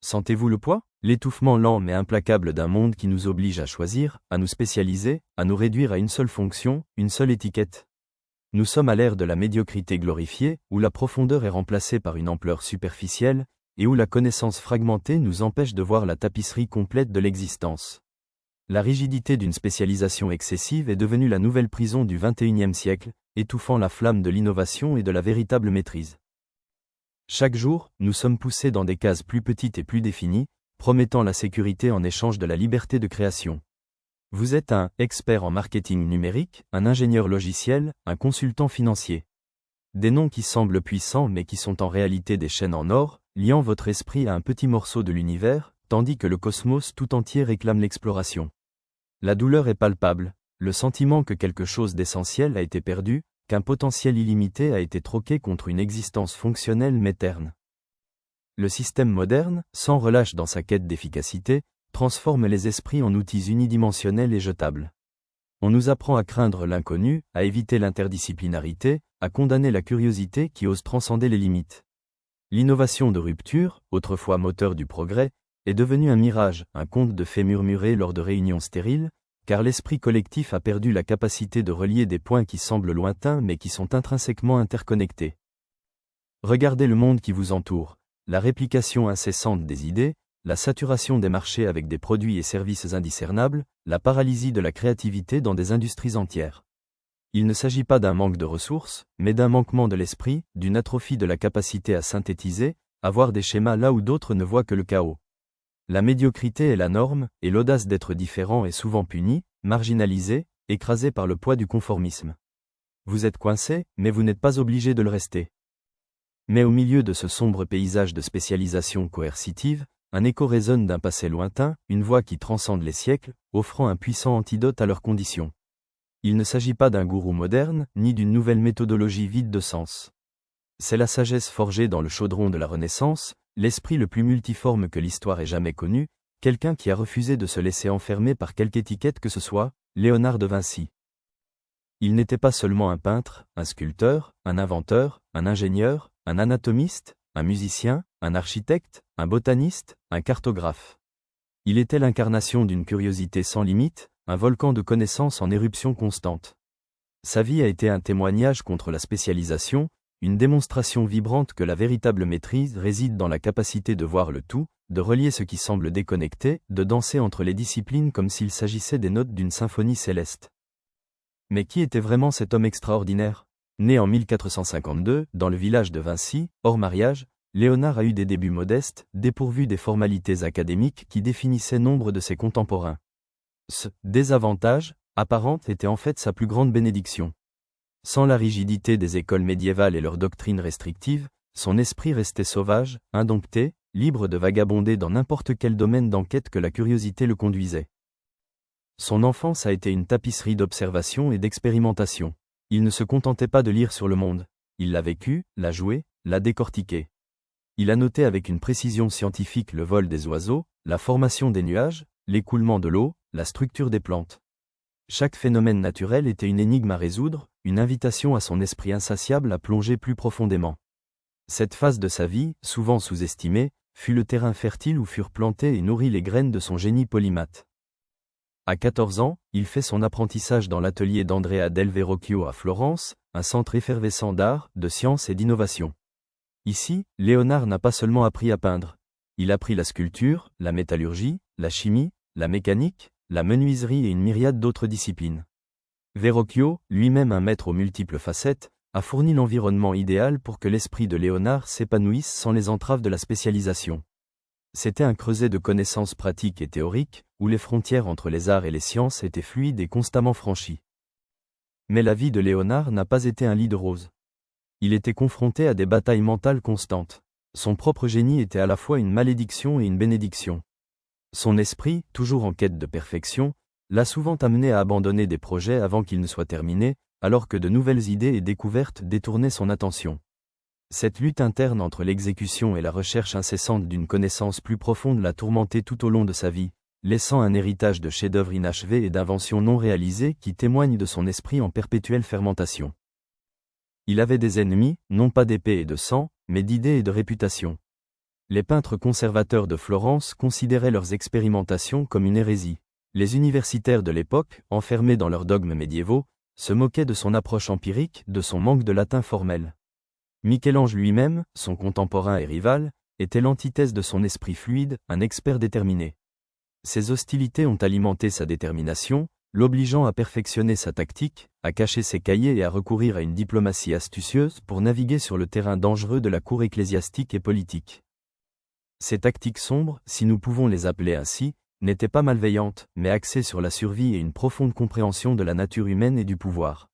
Sentez-vous le poids? L'étouffement lent mais implacable d'un monde qui nous oblige à choisir, à nous spécialiser, à nous réduire à une seule fonction, une seule étiquette. Nous sommes à l'ère de la médiocrité glorifiée, où la profondeur est remplacée par une ampleur superficielle, et où la connaissance fragmentée nous empêche de voir la tapisserie complète de l'existence. La rigidité d'une spécialisation excessive est devenue la nouvelle prison du XXIe siècle, étouffant la flamme de l'innovation et de la véritable maîtrise. Chaque jour, nous sommes poussés dans des cases plus petites et plus définies, promettant la sécurité en échange de la liberté de création. Vous êtes un expert en marketing numérique, un ingénieur logiciel, un consultant financier. Des noms qui semblent puissants mais qui sont en réalité des chaînes en or, liant votre esprit à un petit morceau de l'univers, tandis que le cosmos tout entier réclame l'exploration. La douleur est palpable, le sentiment que quelque chose d'essentiel a été perdu, qu'un potentiel illimité a été troqué contre une existence fonctionnelle mais terne. Le système moderne, sans relâche dans sa quête d'efficacité, transforme les esprits en outils unidimensionnels et jetables. On nous apprend à craindre l'inconnu, à éviter l'interdisciplinarité, à condamner la curiosité qui ose transcender les limites. L'innovation de rupture, autrefois moteur du progrès, est devenue un mirage, un conte de fées murmuré lors de réunions stériles, car l'esprit collectif a perdu la capacité de relier des points qui semblent lointains mais qui sont intrinsèquement interconnectés. Regardez le monde qui vous entoure, la réplication incessante des idées, la saturation des marchés avec des produits et services indiscernables, la paralysie de la créativité dans des industries entières. Il ne s'agit pas d'un manque de ressources, mais d'un manquement de l'esprit, d'une atrophie de la capacité à synthétiser, à voir des schémas là où d'autres ne voient que le chaos. La médiocrité est la norme, et l'audace d'être différent est souvent punie, marginalisée, écrasée par le poids du conformisme. Vous êtes coincé, mais vous n'êtes pas obligé de le rester. Mais au milieu de ce sombre paysage de spécialisation coercitive, un écho résonne d'un passé lointain, une voix qui transcende les siècles, offrant un puissant antidote à leurs conditions. Il ne s'agit pas d'un gourou moderne, ni d'une nouvelle méthodologie vide de sens. C'est la sagesse forgée dans le chaudron de la Renaissance, l'esprit le plus multiforme que l'histoire ait jamais connu, quelqu'un qui a refusé de se laisser enfermer par quelque étiquette que ce soit, Léonard de Vinci. Il n'était pas seulement un peintre, un sculpteur, un inventeur, un ingénieur, un anatomiste, un musicien, un architecte, un botaniste, un cartographe. Il était l'incarnation d'une curiosité sans limite, un volcan de connaissances en éruption constante. Sa vie a été un témoignage contre la spécialisation, une démonstration vibrante que la véritable maîtrise réside dans la capacité de voir le tout, de relier ce qui semble déconnecté, de danser entre les disciplines comme s'il s'agissait des notes d'une symphonie céleste. Mais qui était vraiment cet homme extraordinaire? Né en 1452, dans le village de Vinci, hors mariage, Léonard a eu des débuts modestes, dépourvus des formalités académiques qui définissaient nombre de ses contemporains. Ce désavantage, apparent, était en fait sa plus grande bénédiction. Sans la rigidité des écoles médiévales et leurs doctrines restrictives, son esprit restait sauvage, indompté, libre de vagabonder dans n'importe quel domaine d'enquête que la curiosité le conduisait. Son enfance a été une tapisserie d'observation et d'expérimentation. Il ne se contentait pas de lire sur le monde. Il l'a vécu, l'a joué, l'a décortiqué. Il a noté avec une précision scientifique le vol des oiseaux, la formation des nuages, l'écoulement de l'eau, la structure des plantes. Chaque phénomène naturel était une énigme à résoudre, une invitation à son esprit insatiable à plonger plus profondément. Cette phase de sa vie, souvent sous-estimée, fut le terrain fertile où furent plantées et nourries les graines de son génie polymathe. À 14 ans, il fait son apprentissage dans l'atelier d'Andrea del Verrocchio à Florence, un centre effervescent d'art, de science et d'innovation. Ici, Léonard n'a pas seulement appris à peindre. Il apprit la sculpture, la métallurgie, la chimie, la mécanique, la menuiserie et une myriade d'autres disciplines. Verrocchio, lui-même un maître aux multiples facettes, a fourni l'environnement idéal pour que l'esprit de Léonard s'épanouisse sans les entraves de la spécialisation. C'était un creuset de connaissances pratiques et théoriques, où les frontières entre les arts et les sciences étaient fluides et constamment franchies. Mais la vie de Léonard n'a pas été un lit de roses. Il était confronté à des batailles mentales constantes. Son propre génie était à la fois une malédiction et une bénédiction. Son esprit, toujours en quête de perfection, l'a souvent amené à abandonner des projets avant qu'ils ne soient terminés, alors que de nouvelles idées et découvertes détournaient son attention. Cette lutte interne entre l'exécution et la recherche incessante d'une connaissance plus profonde l'a tourmenté tout au long de sa vie, laissant un héritage de chefs-d'œuvre inachevés et d'inventions non réalisées qui témoignent de son esprit en perpétuelle fermentation. Il avait des ennemis, non pas d'épée et de sang, mais d'idées et de réputation. Les peintres conservateurs de Florence considéraient leurs expérimentations comme une hérésie. Les universitaires de l'époque, enfermés dans leurs dogmes médiévaux, se moquaient de son approche empirique, de son manque de latin formel. Michel-Ange lui-même, son contemporain et rival, était l'antithèse de son esprit fluide, un expert déterminé. Ces hostilités ont alimenté sa détermination, l'obligeant à perfectionner sa tactique, à cacher ses cahiers et à recourir à une diplomatie astucieuse pour naviguer sur le terrain dangereux de la cour ecclésiastique et politique. Ces tactiques sombres, si nous pouvons les appeler ainsi, n'étaient pas malveillantes, mais axées sur la survie et une profonde compréhension de la nature humaine et du pouvoir.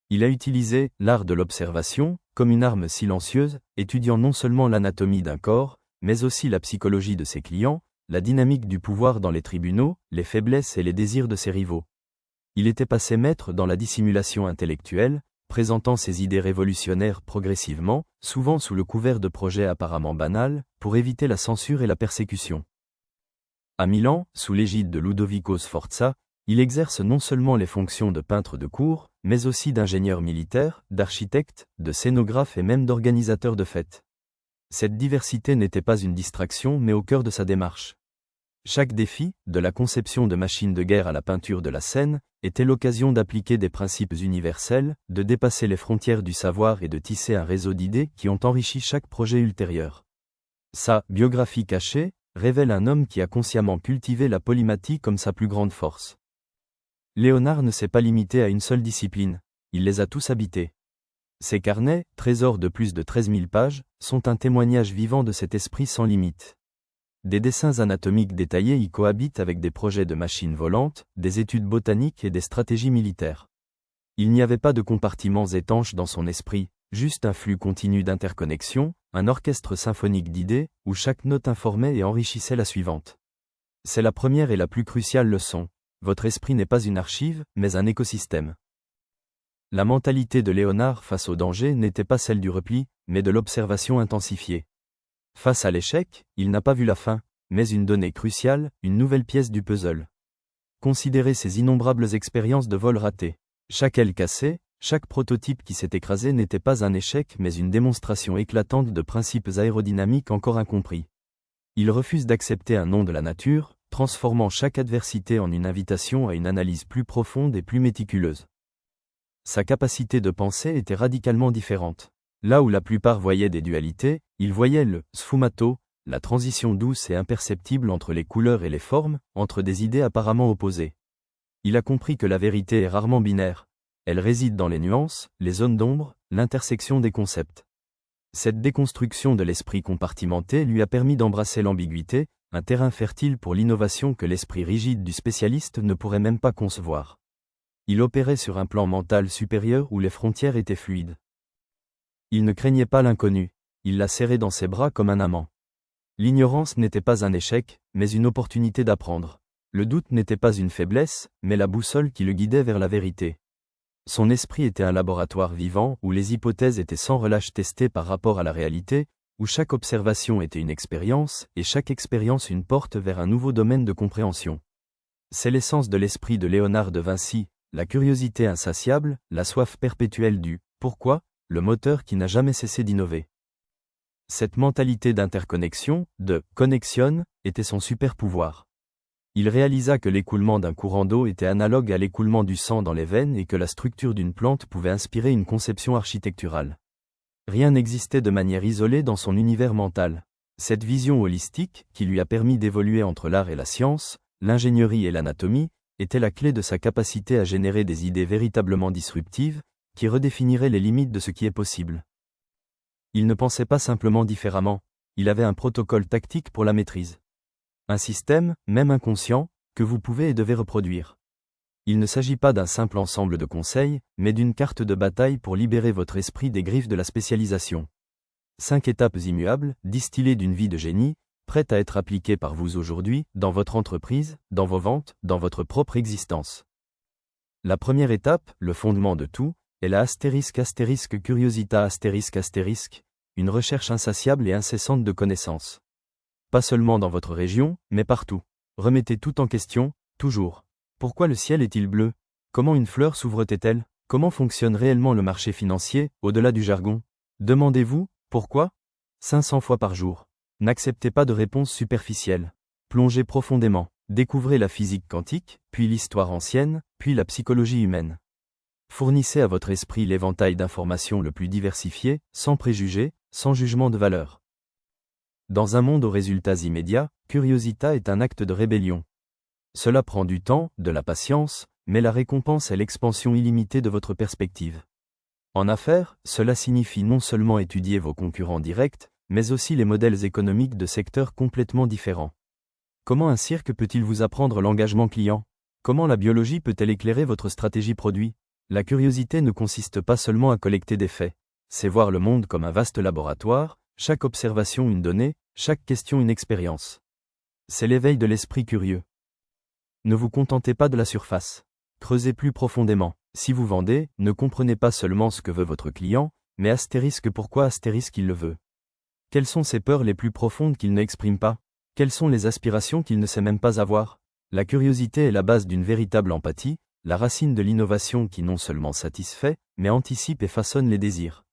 Il a utilisé l'art de l'observation comme une arme silencieuse, étudiant non seulement l'anatomie d'un corps, mais aussi la psychologie de ses clients, la dynamique du pouvoir dans les tribunaux, les faiblesses et les désirs de ses rivaux. Il était passé maître dans la dissimulation intellectuelle, présentant ses idées révolutionnaires progressivement, souvent sous le couvert de projets apparemment banals, pour éviter la censure et la persécution. À Milan, sous l'égide de Ludovico Sforza, il exerce non seulement les fonctions de peintre de cour, mais aussi d'ingénieur militaire, d'architecte, de scénographe et même d'organisateur de fêtes. Cette diversité n'était pas une distraction mais au cœur de sa démarche. Chaque défi, de la conception de machines de guerre à la peinture de la scène, était l'occasion d'appliquer des principes universels, de dépasser les frontières du savoir et de tisser un réseau d'idées qui ont enrichi chaque projet ultérieur. Sa biographie cachée révèle un homme qui a consciemment cultivé la polymathie comme sa plus grande force. Léonard ne s'est pas limité à une seule discipline, il les a tous habités. Ses carnets, trésors de plus de 13 000 pages, sont un témoignage vivant de cet esprit sans limite. Des dessins anatomiques détaillés y cohabitent avec des projets de machines volantes, des études botaniques et des stratégies militaires. Il n'y avait pas de compartiments étanches dans son esprit, juste un flux continu d'interconnexions, un orchestre symphonique d'idées, où chaque note informait et enrichissait la suivante. C'est la première et la plus cruciale leçon. Votre esprit n'est pas une archive, mais un écosystème. La mentalité de Léonard face au danger n'était pas celle du repli, mais de l'observation intensifiée. Face à l'échec, il n'a pas vu la fin, mais une donnée cruciale, une nouvelle pièce du puzzle. Considérez ces innombrables expériences de vol raté. Chaque aile cassée, chaque prototype qui s'est écrasé n'était pas un échec mais une démonstration éclatante de principes aérodynamiques encore incompris. Il refuse d'accepter un nom de la nature, transformant chaque adversité en une invitation à une analyse plus profonde et plus méticuleuse. Sa capacité de penser était radicalement différente. Là où la plupart voyaient des dualités, il voyait le sfumato, la transition douce et imperceptible entre les couleurs et les formes, entre des idées apparemment opposées. Il a compris que la vérité est rarement binaire. Elle réside dans les nuances, les zones d'ombre, l'intersection des concepts. Cette déconstruction de l'esprit compartimenté lui a permis d'embrasser l'ambiguïté, un terrain fertile pour l'innovation que l'esprit rigide du spécialiste ne pourrait même pas concevoir. Il opérait sur un plan mental supérieur où les frontières étaient fluides. Il ne craignait pas l'inconnu, il la serrait dans ses bras comme un amant. L'ignorance n'était pas un échec, mais une opportunité d'apprendre. Le doute n'était pas une faiblesse, mais la boussole qui le guidait vers la vérité. Son esprit était un laboratoire vivant où les hypothèses étaient sans relâche testées par rapport à la réalité, où chaque observation était une expérience, et chaque expérience une porte vers un nouveau domaine de compréhension. C'est l'essence de l'esprit de Léonard de Vinci, la curiosité insatiable, la soif perpétuelle du « pourquoi », le moteur qui n'a jamais cessé d'innover. Cette mentalité d'interconnexion, de « connexion », était son super pouvoir. Il réalisa que l'écoulement d'un courant d'eau était analogue à l'écoulement du sang dans les veines et que la structure d'une plante pouvait inspirer une conception architecturale. Rien n'existait de manière isolée dans son univers mental. Cette vision holistique, qui lui a permis d'évoluer entre l'art et la science, l'ingénierie et l'anatomie, était la clé de sa capacité à générer des idées véritablement disruptives, qui redéfiniraient les limites de ce qui est possible. Il ne pensait pas simplement différemment, il avait un protocole tactique pour la maîtrise. Un système, même inconscient, que vous pouvez et devez reproduire. Il ne s'agit pas d'un simple ensemble de conseils, mais d'une carte de bataille pour libérer votre esprit des griffes de la spécialisation. 5 étapes immuables, distillées d'une vie de génie, prêtes à être appliquées par vous aujourd'hui, dans votre entreprise, dans vos ventes, dans votre propre existence. La première étape, le fondement de tout, est la ** curiosita **, une recherche insatiable et incessante de connaissances. Pas seulement dans votre région, mais partout. Remettez tout en question, toujours. Pourquoi le ciel est-il bleu? Comment une fleur s'ouvre-t-elle? Comment fonctionne réellement le marché financier, au-delà du jargon? Demandez-vous, pourquoi? 500 fois par jour. N'acceptez pas de réponses superficielles. Plongez profondément. Découvrez la physique quantique, puis l'histoire ancienne, puis la psychologie humaine. Fournissez à votre esprit l'éventail d'informations le plus diversifié, sans préjugés, sans jugement de valeur. Dans un monde aux résultats immédiats, curiosité est un acte de rébellion. Cela prend du temps, de la patience, mais la récompense est l'expansion illimitée de votre perspective. En affaires, cela signifie non seulement étudier vos concurrents directs, mais aussi les modèles économiques de secteurs complètement différents. Comment un cirque peut-il vous apprendre l'engagement client? Comment la biologie peut-elle éclairer votre stratégie produit? La curiosité ne consiste pas seulement à collecter des faits, c'est voir le monde comme un vaste laboratoire, chaque observation une donnée, chaque question une expérience. C'est l'éveil de l'esprit curieux. Ne vous contentez pas de la surface. Creusez plus profondément. Si vous vendez, ne comprenez pas seulement ce que veut votre client, mais astérisque pourquoi astérisque il le veut. Quelles sont ses peurs les plus profondes qu'il n'exprime pas? Quelles sont les aspirations qu'il ne sait même pas avoir? La curiosité est la base d'une véritable empathie, la racine de l'innovation qui non seulement satisfait, mais anticipe et façonne les désirs.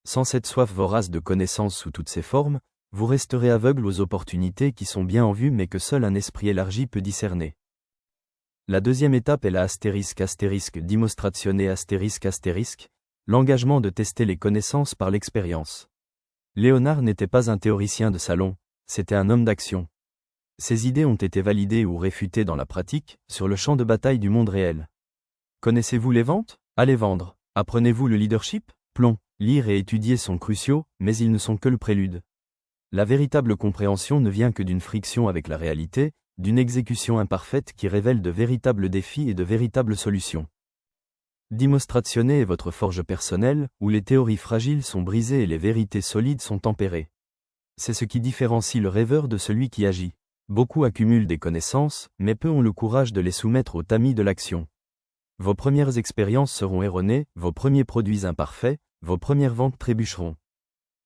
Sans cette soif vorace de connaissances sous toutes ses formes, vous resterez aveugle aux opportunités qui sont bien en vue mais que seul un esprit élargi peut discerner. La deuxième étape est la astérisque dimostratione astérisque, l'engagement de tester les connaissances par l'expérience. Léonard n'était pas un théoricien de salon, c'était un homme d'action. Ses idées ont été validées ou réfutées dans la pratique, sur le champ de bataille du monde réel. Connaissez-vous les ventes? Allez vendre. Apprenez-vous le leadership? Plomb. Lire et étudier sont cruciaux, mais ils ne sont que le prélude. La véritable compréhension ne vient que d'une friction avec la réalité, d'une exécution imparfaite qui révèle de véritables défis et de véritables solutions. Dimostratione est votre forge personnelle, où les théories fragiles sont brisées et les vérités solides sont tempérées. C'est ce qui différencie le rêveur de celui qui agit. Beaucoup accumulent des connaissances, mais peu ont le courage de les soumettre au tamis de l'action. Vos premières expériences seront erronées, vos premiers produits imparfaits, vos premières ventes trébucheront.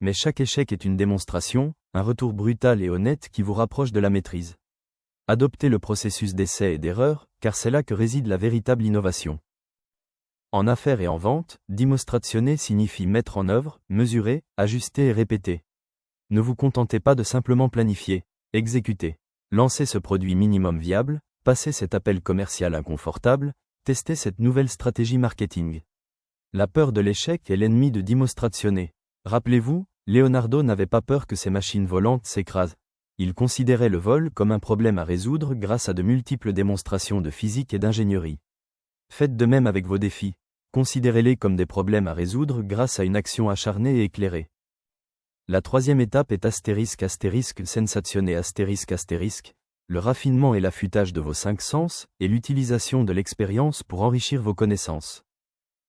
Mais chaque échec est une démonstration, un retour brutal et honnête qui vous rapproche de la maîtrise. Adoptez le processus d'essai et d'erreur, car c'est là que réside la véritable innovation. En affaires et en vente, dimostrationner signifie mettre en œuvre, mesurer, ajuster et répéter. Ne vous contentez pas de simplement planifier, exécutez. Lancez ce produit minimum viable, passez cet appel commercial inconfortable, testez cette nouvelle stratégie marketing. La peur de l'échec est l'ennemi de dimostrationner. Rappelez-vous, Leonardo n'avait pas peur que ses machines volantes s'écrasent. Il considérait le vol comme un problème à résoudre grâce à de multiples démonstrations de physique et d'ingénierie. Faites de même avec vos défis. Considérez-les comme des problèmes à résoudre grâce à une action acharnée et éclairée. La troisième étape est sensationner le raffinement et l'affûtage de vos 5 sens, et l'utilisation de l'expérience pour enrichir vos connaissances.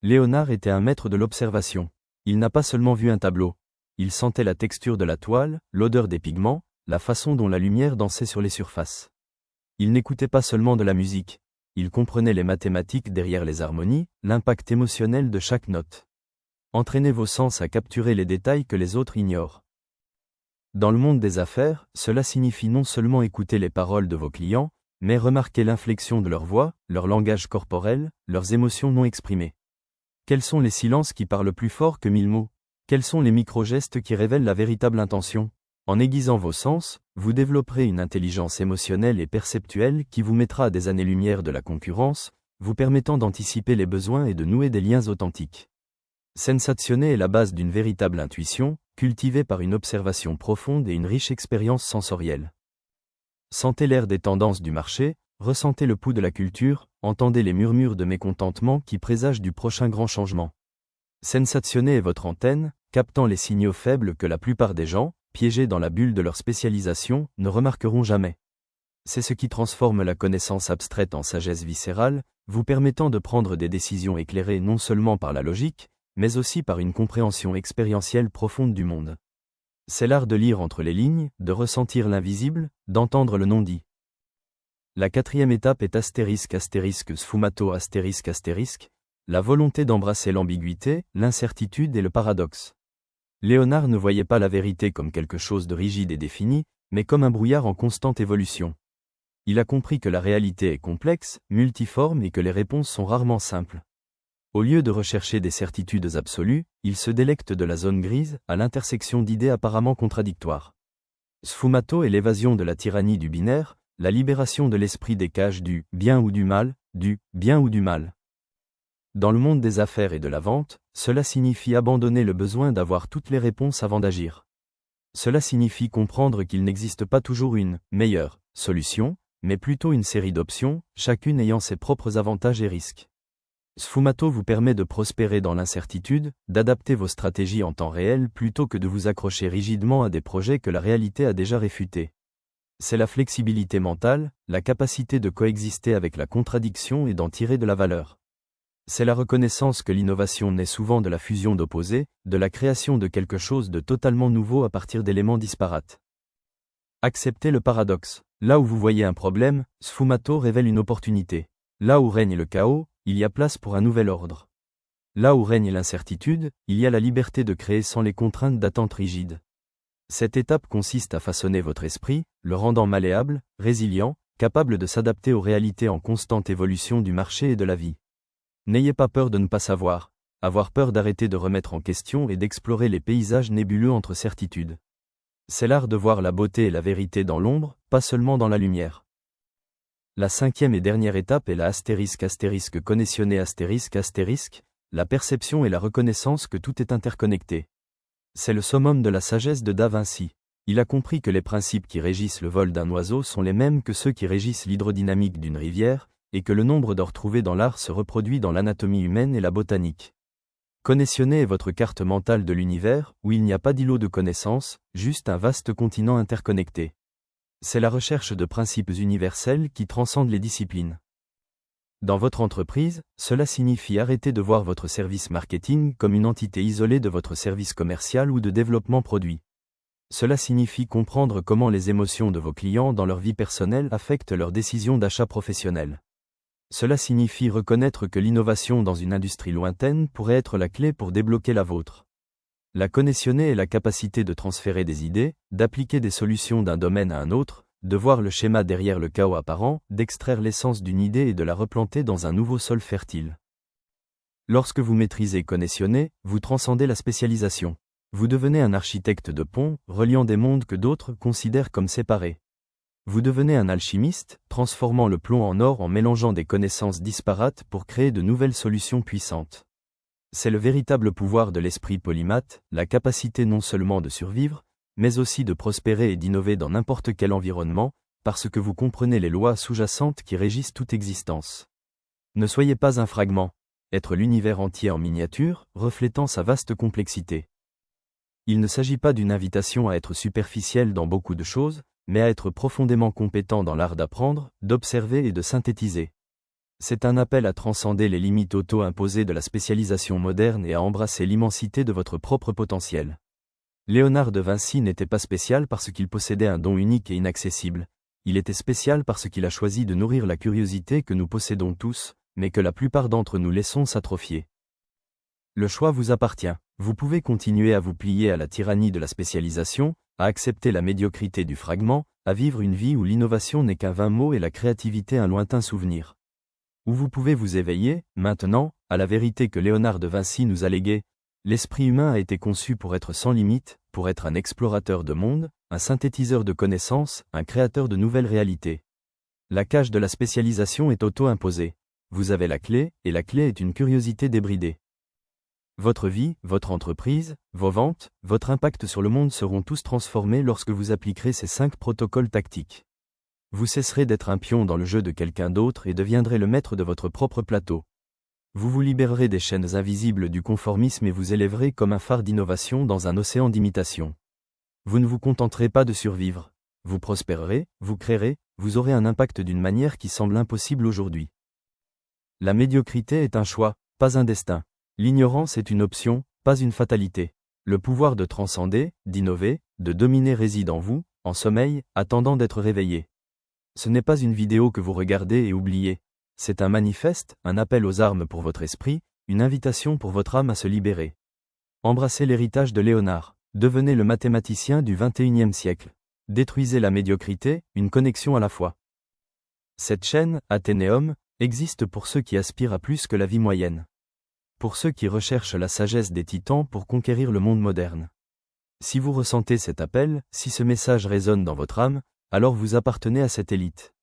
Léonard était un maître de l'observation. Il n'a pas seulement vu un tableau. Il sentait la texture de la toile, l'odeur des pigments, la façon dont la lumière dansait sur les surfaces. Il n'écoutait pas seulement de la musique. Il comprenait les mathématiques derrière les harmonies, l'impact émotionnel de chaque note. Entraînez vos sens à capturer les détails que les autres ignorent. Dans le monde des affaires, cela signifie non seulement écouter les paroles de vos clients, mais remarquer l'inflexion de leur voix, leur langage corporel, leurs émotions non exprimées. Quels sont les silences qui parlent plus fort que 1000 mots? Quels sont les micro-gestes qui révèlent la véritable intention? En aiguisant vos sens, vous développerez une intelligence émotionnelle et perceptuelle qui vous mettra à des années-lumière de la concurrence, vous permettant d'anticiper les besoins et de nouer des liens authentiques. Sensationner est la base d'une véritable intuition, cultivée par une observation profonde et une riche expérience sensorielle. Sentez l'air des tendances du marché, ressentez le pouls de la culture, entendez les murmures de mécontentement qui présagent du prochain grand changement. Sensationner est votre antenne, captant les signaux faibles que la plupart des gens, piégés dans la bulle de leur spécialisation, ne remarqueront jamais. C'est ce qui transforme la connaissance abstraite en sagesse viscérale, vous permettant de prendre des décisions éclairées non seulement par la logique, mais aussi par une compréhension expérientielle profonde du monde. C'est l'art de lire entre les lignes, de ressentir l'invisible, d'entendre le non-dit. La quatrième étape est sfumato la volonté d'embrasser l'ambiguïté, l'incertitude et le paradoxe. Léonard ne voyait pas la vérité comme quelque chose de rigide et défini, mais comme un brouillard en constante évolution. Il a compris que la réalité est complexe, multiforme et que les réponses sont rarement simples. Au lieu de rechercher des certitudes absolues, il se délecte de la zone grise, à l'intersection d'idées apparemment contradictoires. Sfumato est l'évasion de la tyrannie du binaire, la libération de l'esprit des cages du bien ou du mal, du bien ou du mal. Dans le monde des affaires et de la vente, cela signifie abandonner le besoin d'avoir toutes les réponses avant d'agir. Cela signifie comprendre qu'il n'existe pas toujours une meilleure solution, mais plutôt une série d'options, chacune ayant ses propres avantages et risques. Sfumato vous permet de prospérer dans l'incertitude, d'adapter vos stratégies en temps réel plutôt que de vous accrocher rigidement à des projets que la réalité a déjà réfutés. C'est la flexibilité mentale, la capacité de coexister avec la contradiction et d'en tirer de la valeur. C'est la reconnaissance que l'innovation naît souvent de la fusion d'opposés, de la création de quelque chose de totalement nouveau à partir d'éléments disparates. Acceptez le paradoxe. Là où vous voyez un problème, Sfumato révèle une opportunité. Là où règne le chaos, il y a place pour un nouvel ordre. Là où règne l'incertitude, il y a la liberté de créer sans les contraintes d'attente rigides. Cette étape consiste à façonner votre esprit, le rendant malléable, résilient, capable de s'adapter aux réalités en constante évolution du marché et de la vie. N'ayez pas peur de ne pas savoir, avoir peur d'arrêter de remettre en question et d'explorer les paysages nébuleux entre certitudes. C'est l'art de voir la beauté et la vérité dans l'ombre, pas seulement dans la lumière. La cinquième et dernière étape est la ***connexione ***, la perception et la reconnaissance que tout est interconnecté. C'est le summum de la sagesse de Da Vinci. Il a compris que les principes qui régissent le vol d'un oiseau sont les mêmes que ceux qui régissent l'hydrodynamique d'une rivière, et que le nombre d'or trouvé dans l'art se reproduit dans l'anatomie humaine et la botanique. Connexione est votre carte mentale de l'univers, où il n'y a pas d'îlot de connaissances, juste un vaste continent interconnecté. C'est la recherche de principes universels qui transcendent les disciplines. Dans votre entreprise, cela signifie arrêter de voir votre service marketing comme une entité isolée de votre service commercial ou de développement produit. Cela signifie comprendre comment les émotions de vos clients dans leur vie personnelle affectent leurs décisions d'achat professionnel. Cela signifie reconnaître que l'innovation dans une industrie lointaine pourrait être la clé pour débloquer la vôtre. La connexione est la capacité de transférer des idées, d'appliquer des solutions d'un domaine à un autre, de voir le schéma derrière le chaos apparent, d'extraire l'essence d'une idée et de la replanter dans un nouveau sol fertile. Lorsque vous maîtrisez connexione, vous transcendez la spécialisation. Vous devenez un architecte de pont, reliant des mondes que d'autres considèrent comme séparés. Vous devenez un alchimiste, transformant le plomb en or en mélangeant des connaissances disparates pour créer de nouvelles solutions puissantes. C'est le véritable pouvoir de l'esprit polymathe, la capacité non seulement de survivre, mais aussi de prospérer et d'innover dans n'importe quel environnement, parce que vous comprenez les lois sous-jacentes qui régissent toute existence. Ne soyez pas un fragment, être l'univers entier en miniature, reflétant sa vaste complexité. Il ne s'agit pas d'une invitation à être superficiel dans beaucoup de choses, mais à être profondément compétent dans l'art d'apprendre, d'observer et de synthétiser. C'est un appel à transcender les limites auto-imposées de la spécialisation moderne et à embrasser l'immensité de votre propre potentiel. Léonard de Vinci n'était pas spécial parce qu'il possédait un don unique et inaccessible. Il était spécial parce qu'il a choisi de nourrir la curiosité que nous possédons tous, mais que la plupart d'entre nous laissons s'atrophier. Le choix vous appartient. Vous pouvez continuer à vous plier à la tyrannie de la spécialisation, à accepter la médiocrité du fragment, à vivre une vie où l'innovation n'est qu'un vain mot et la créativité un lointain souvenir. Ou vous pouvez vous éveiller, maintenant, à la vérité que Léonard de Vinci nous a léguée. L'esprit humain a été conçu pour être sans limite, pour être un explorateur de monde, un synthétiseur de connaissances, un créateur de nouvelles réalités. La cage de la spécialisation est auto-imposée. Vous avez la clé, et la clé est une curiosité débridée. Votre vie, votre entreprise, vos ventes, votre impact sur le monde seront tous transformés lorsque vous appliquerez ces 5 protocoles tactiques. Vous cesserez d'être un pion dans le jeu de quelqu'un d'autre et deviendrez le maître de votre propre plateau. Vous vous libérerez des chaînes invisibles du conformisme et vous élèverez comme un phare d'innovation dans un océan d'imitation. Vous ne vous contenterez pas de survivre. Vous prospérerez, vous créerez, vous aurez un impact d'une manière qui semble impossible aujourd'hui. La médiocrité est un choix, pas un destin. L'ignorance est une option, pas une fatalité. Le pouvoir de transcender, d'innover, de dominer réside en vous, en sommeil, attendant d'être réveillé. Ce n'est pas une vidéo que vous regardez et oubliez. C'est un manifeste, un appel aux armes pour votre esprit, une invitation pour votre âme à se libérer. Embrassez l'héritage de Léonard. Devenez le mathématicien du XXIe siècle. Détruisez la médiocrité, une connexion à la fois. Cette chaîne, Athénéum, existe pour ceux qui aspirent à plus que la vie moyenne. Pour ceux qui recherchent la sagesse des titans pour conquérir le monde moderne. Si vous ressentez cet appel, si ce message résonne dans votre âme, alors vous appartenez à cette élite.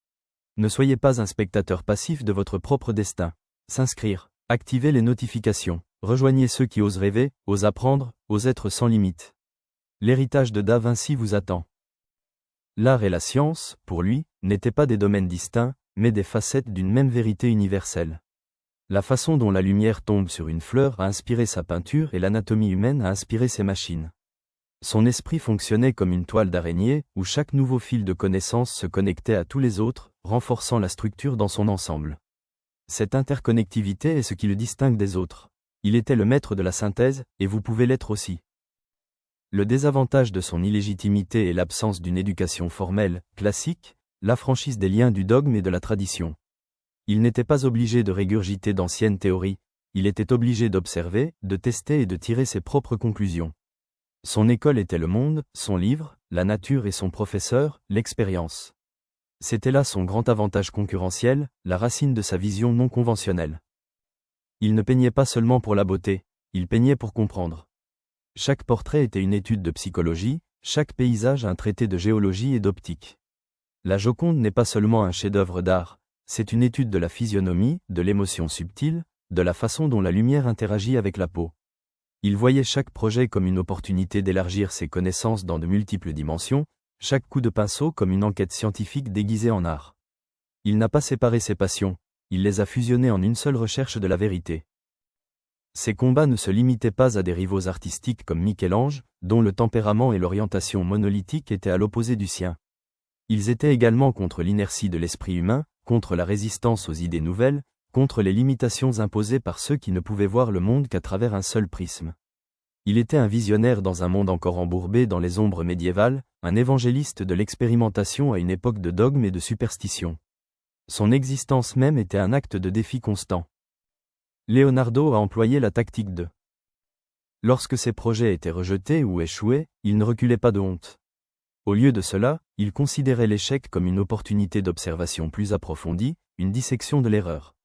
Ne soyez pas un spectateur passif de votre propre destin. S'inscrire, activez les notifications, rejoignez ceux qui osent rêver, osent apprendre, osent être sans limite. L'héritage de Da Vinci vous attend. L'art et la science, pour lui, n'étaient pas des domaines distincts, mais des facettes d'une même vérité universelle. La façon dont la lumière tombe sur une fleur a inspiré sa peinture et l'anatomie humaine a inspiré ses machines. Son esprit fonctionnait comme une toile d'araignée, où chaque nouveau fil de connaissance se connectait à tous les autres, renforçant la structure dans son ensemble. Cette interconnectivité est ce qui le distingue des autres. Il était le maître de la synthèse, et vous pouvez l'être aussi. Le désavantage de son illégitimité est l'absence d'une éducation formelle, classique, l'affranchisse des liens du dogme et de la tradition. Il n'était pas obligé de régurgiter d'anciennes théories, il était obligé d'observer, de tester et de tirer ses propres conclusions. Son école était le monde, son livre, la nature et son professeur, l'expérience. C'était là son grand avantage concurrentiel, la racine de sa vision non conventionnelle. Il ne peignait pas seulement pour la beauté, il peignait pour comprendre. Chaque portrait était une étude de psychologie, chaque paysage un traité de géologie et d'optique. La Joconde n'est pas seulement un chef-d'œuvre d'art, c'est une étude de la physionomie, de l'émotion subtile, de la façon dont la lumière interagit avec la peau. Il voyait chaque projet comme une opportunité d'élargir ses connaissances dans de multiples dimensions, chaque coup de pinceau comme une enquête scientifique déguisée en art. Il n'a pas séparé ses passions, il les a fusionnées en une seule recherche de la vérité. Ses combats ne se limitaient pas à des rivaux artistiques comme Michel-Ange, dont le tempérament et l'orientation monolithique étaient à l'opposé du sien. Ils étaient également contre l'inertie de l'esprit humain, contre la résistance aux idées nouvelles, contre les limitations imposées par ceux qui ne pouvaient voir le monde qu'à travers un seul prisme. Il était un visionnaire dans un monde encore embourbé dans les ombres médiévales, un évangéliste de l'expérimentation à une époque de dogmes et de superstitions. Son existence même était un acte de défi constant. Leonardo a employé la tactique de. Lorsque ses projets étaient rejetés ou échoués, il ne reculait pas de honte. Au lieu de cela, il considérait l'échec comme une opportunité d'observation plus approfondie, une dissection de l'erreur.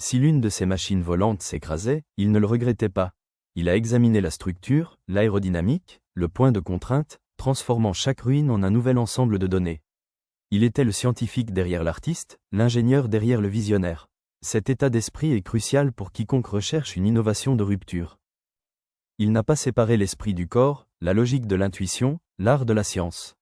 Si l'une de ses machines volantes s'écrasait, il ne le regrettait pas. Il a examiné la structure, l'aérodynamique, le point de contrainte, transformant chaque ruine en un nouvel ensemble de données. Il était le scientifique derrière l'artiste, l'ingénieur derrière le visionnaire. Cet état d'esprit est crucial pour quiconque recherche une innovation de rupture. Il n'a pas séparé l'esprit du corps, la logique de l'intuition, l'art de la science.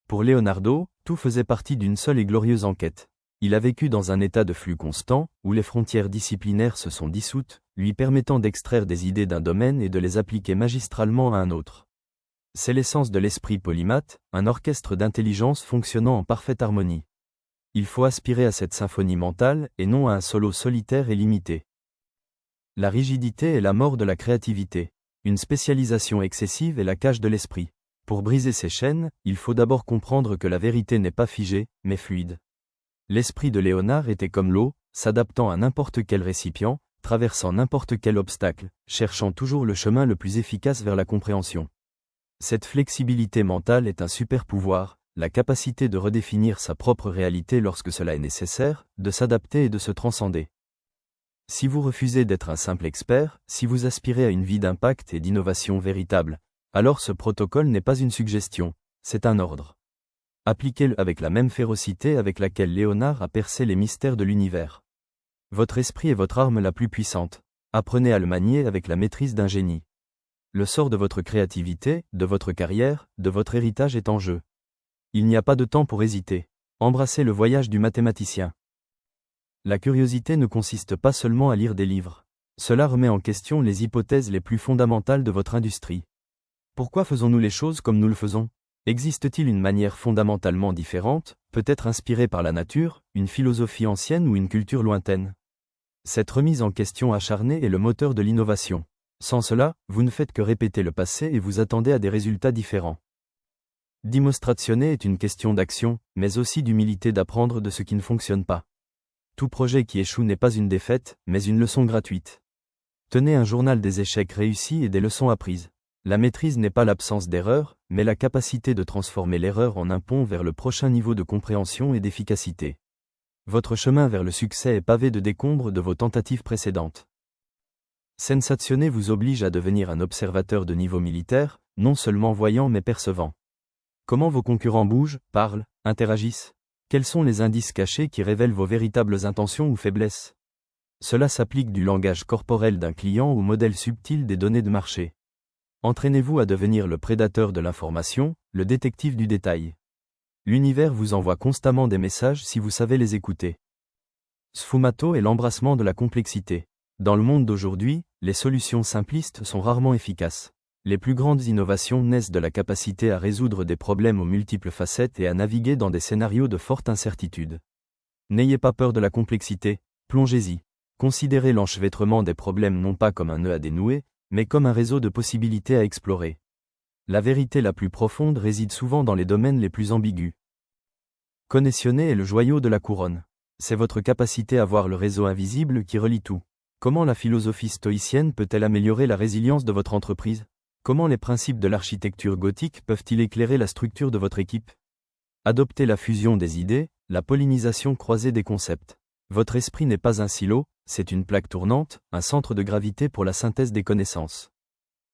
Pour Leonardo, tout faisait partie d'une seule et glorieuse enquête. Il a vécu dans un état de flux constant, où les frontières disciplinaires se sont dissoutes, lui permettant d'extraire des idées d'un domaine et de les appliquer magistralement à un autre. C'est l'essence de l'esprit polymathe, un orchestre d'intelligence fonctionnant en parfaite harmonie. Il faut aspirer à cette symphonie mentale, et non à un solo solitaire et limité. La rigidité est la mort de la créativité. Une spécialisation excessive est la cage de l'esprit. Pour briser ces chaînes, il faut d'abord comprendre que la vérité n'est pas figée, mais fluide. L'esprit de Léonard était comme l'eau, s'adaptant à n'importe quel récipient, traversant n'importe quel obstacle, cherchant toujours le chemin le plus efficace vers la compréhension. Cette flexibilité mentale est un super pouvoir, la capacité de redéfinir sa propre réalité lorsque cela est nécessaire, de s'adapter et de se transcender. Si vous refusez d'être un simple expert, si vous aspirez à une vie d'impact et d'innovation véritable, alors ce protocole n'est pas une suggestion, c'est un ordre. Appliquez-le avec la même férocité avec laquelle Léonard a percé les mystères de l'univers. Votre esprit est votre arme la plus puissante. Apprenez à le manier avec la maîtrise d'un génie. Le sort de votre créativité, de votre carrière, de votre héritage est en jeu. Il n'y a pas de temps pour hésiter. Embrassez le voyage du mathématicien. La curiosité ne consiste pas seulement à lire des livres. Cela remet en question les hypothèses les plus fondamentales de votre industrie. Pourquoi faisons-nous les choses comme nous le faisons ? Existe-t-il une manière fondamentalement différente, peut-être inspirée par la nature, une philosophie ancienne ou une culture lointaine ? Cette remise en question acharnée est le moteur de l'innovation. Sans cela, vous ne faites que répéter le passé et vous attendez à des résultats différents. Dimostrazione est une question d'action, mais aussi d'humilité d'apprendre de ce qui ne fonctionne pas. Tout projet qui échoue n'est pas une défaite, mais une leçon gratuite. Tenez un journal des échecs réussis et des leçons apprises. La maîtrise n'est pas l'absence d'erreur, mais la capacité de transformer l'erreur en un pont vers le prochain niveau de compréhension et d'efficacité. Votre chemin vers le succès est pavé de décombres de vos tentatives précédentes. Sensazione vous oblige à devenir un observateur de niveau militaire, non seulement voyant mais percevant. Comment vos concurrents bougent, parlent, interagissent? Quels sont les indices cachés qui révèlent vos véritables intentions ou faiblesses? Cela s'applique du langage corporel d'un client au modèle subtil des données de marché. Entraînez-vous à devenir le prédateur de l'information, le détective du détail. L'univers vous envoie constamment des messages si vous savez les écouter. Sfumato est l'embrassement de la complexité. Dans le monde d'aujourd'hui, les solutions simplistes sont rarement efficaces. Les plus grandes innovations naissent de la capacité à résoudre des problèmes aux multiples facettes et à naviguer dans des scénarios de forte incertitude. N'ayez pas peur de la complexité, plongez-y. Considérez l'enchevêtrement des problèmes non pas comme un nœud à dénouer, mais comme un réseau de possibilités à explorer. La vérité la plus profonde réside souvent dans les domaines les plus ambigus. Connexionner est le joyau de la couronne. C'est votre capacité à voir le réseau invisible qui relie tout. Comment la philosophie stoïcienne peut-elle améliorer la résilience de votre entreprise? Comment les principes de l'architecture gothique peuvent-ils éclairer la structure de votre équipe? Adoptez la fusion des idées, la pollinisation croisée des concepts. Votre esprit n'est pas un silo, c'est une plaque tournante, un centre de gravité pour la synthèse des connaissances.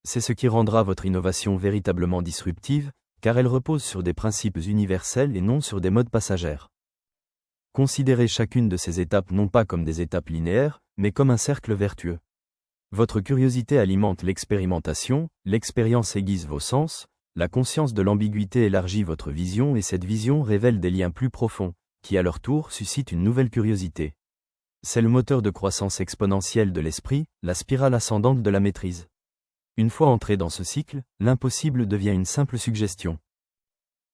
C'est ce qui rendra votre innovation véritablement disruptive, car elle repose sur des principes universels et non sur des modes passagères. Considérez chacune de ces étapes non pas comme des étapes linéaires, mais comme un cercle vertueux. Votre curiosité alimente l'expérimentation, l'expérience aiguise vos sens, la conscience de l'ambiguïté élargit votre vision et cette vision révèle des liens plus profonds, qui à leur tour suscitent une nouvelle curiosité. C'est le moteur de croissance exponentielle de l'esprit, la spirale ascendante de la maîtrise. Une fois entré dans ce cycle, l'impossible devient une simple suggestion.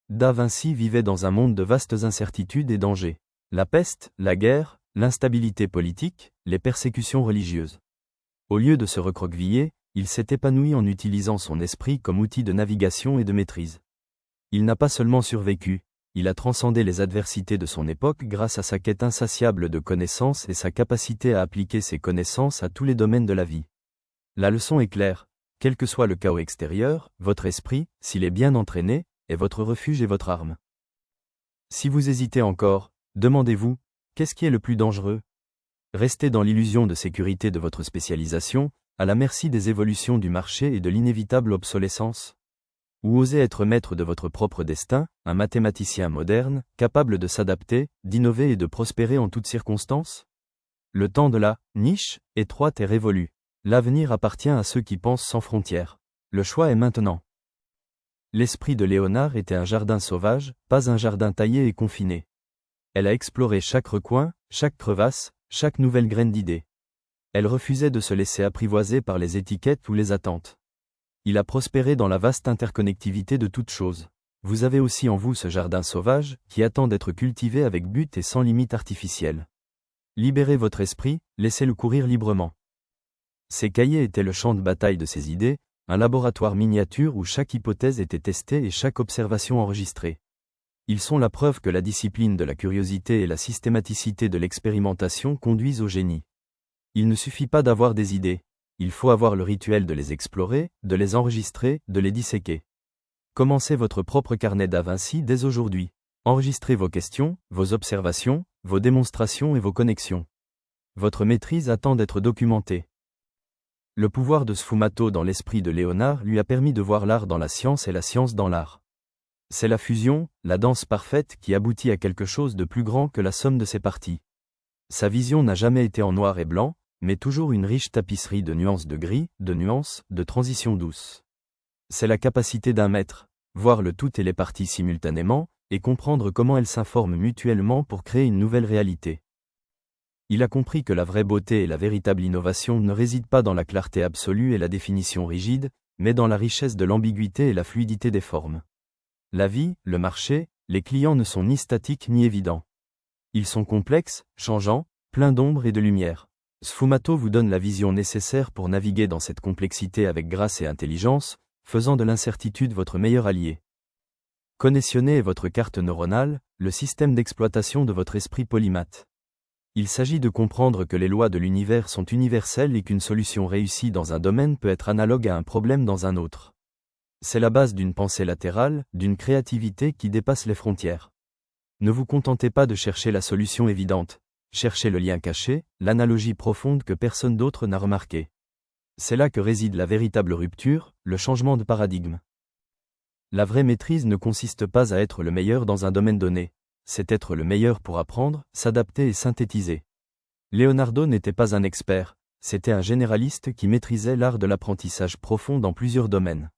Da Vinci vivait dans un monde de vastes incertitudes et dangers. La peste, la guerre, l'instabilité politique, les persécutions religieuses. Au lieu de se recroqueviller, il s'est épanoui en utilisant son esprit comme outil de navigation et de maîtrise. Il n'a pas seulement survécu, il a transcendé les adversités de son époque grâce à sa quête insatiable de connaissances et sa capacité à appliquer ses connaissances à tous les domaines de la vie. La leçon est claire, quel que soit le chaos extérieur, votre esprit, s'il est bien entraîné, est votre refuge et votre arme. Si vous hésitez encore, demandez-vous, qu'est-ce qui est le plus dangereux? Restez dans l'illusion de sécurité de votre spécialisation, à la merci des évolutions du marché et de l'inévitable obsolescence? Ou osez être maître de votre propre destin, un mathématicien moderne, capable de s'adapter, d'innover et de prospérer en toutes circonstances? Le temps de la niche étroite est révolu. L'avenir appartient à ceux qui pensent sans frontières. Le choix est maintenant. L'esprit de Léonard était un jardin sauvage, pas un jardin taillé et confiné. Elle a exploré chaque recoin, chaque crevasse, chaque nouvelle graine d'idée. Elle refusait de se laisser apprivoiser par les étiquettes ou les attentes. Il a prospéré dans la vaste interconnectivité de toutes choses. Vous avez aussi en vous ce jardin sauvage, qui attend d'être cultivé avec but et sans limite artificielle. Libérez votre esprit, laissez-le courir librement. Ces cahiers étaient le champ de bataille de ses idées, un laboratoire miniature où chaque hypothèse était testée et chaque observation enregistrée. Ils sont la preuve que la discipline de la curiosité et la systématicité de l'expérimentation conduisent au génie. Il ne suffit pas d'avoir des idées, il faut avoir le rituel de les explorer, de les enregistrer, de les disséquer. Commencez votre propre carnet Da Vinci dès aujourd'hui. Enregistrez vos questions, vos observations, vos démonstrations et vos connexions. Votre maîtrise attend d'être documentée. Le pouvoir de Sfumato dans l'esprit de Léonard lui a permis de voir l'art dans la science et la science dans l'art. C'est la fusion, la danse parfaite qui aboutit à quelque chose de plus grand que la somme de ses parties. Sa vision n'a jamais été en noir et blanc, mais toujours une riche tapisserie de nuances de gris, de nuances, de transitions douces. C'est la capacité d'un maître, voir le tout et les parties simultanément, et comprendre comment elles s'informent mutuellement pour créer une nouvelle réalité. Il a compris que la vraie beauté et la véritable innovation ne résident pas dans la clarté absolue et la définition rigide, mais dans la richesse de l'ambiguïté et la fluidité des formes. La vie, le marché, les clients ne sont ni statiques ni évidents. Ils sont complexes, changeants, pleins d'ombre et de lumière. Sfumato vous donne la vision nécessaire pour naviguer dans cette complexité avec grâce et intelligence, faisant de l'incertitude votre meilleur allié. Connexionner est votre carte neuronale, le système d'exploitation de votre esprit polymathe. Il s'agit de comprendre que les lois de l'univers sont universelles et qu'une solution réussie dans un domaine peut être analogue à un problème dans un autre. C'est la base d'une pensée latérale, d'une créativité qui dépasse les frontières. Ne vous contentez pas de chercher la solution évidente, cherchez le lien caché, l'analogie profonde que personne d'autre n'a remarquée. C'est là que réside la véritable rupture, le changement de paradigme. La vraie maîtrise ne consiste pas à être le meilleur dans un domaine donné, c'est être le meilleur pour apprendre, s'adapter et synthétiser. Leonardo n'était pas un expert, c'était un généraliste qui maîtrisait l'art de l'apprentissage profond dans plusieurs domaines.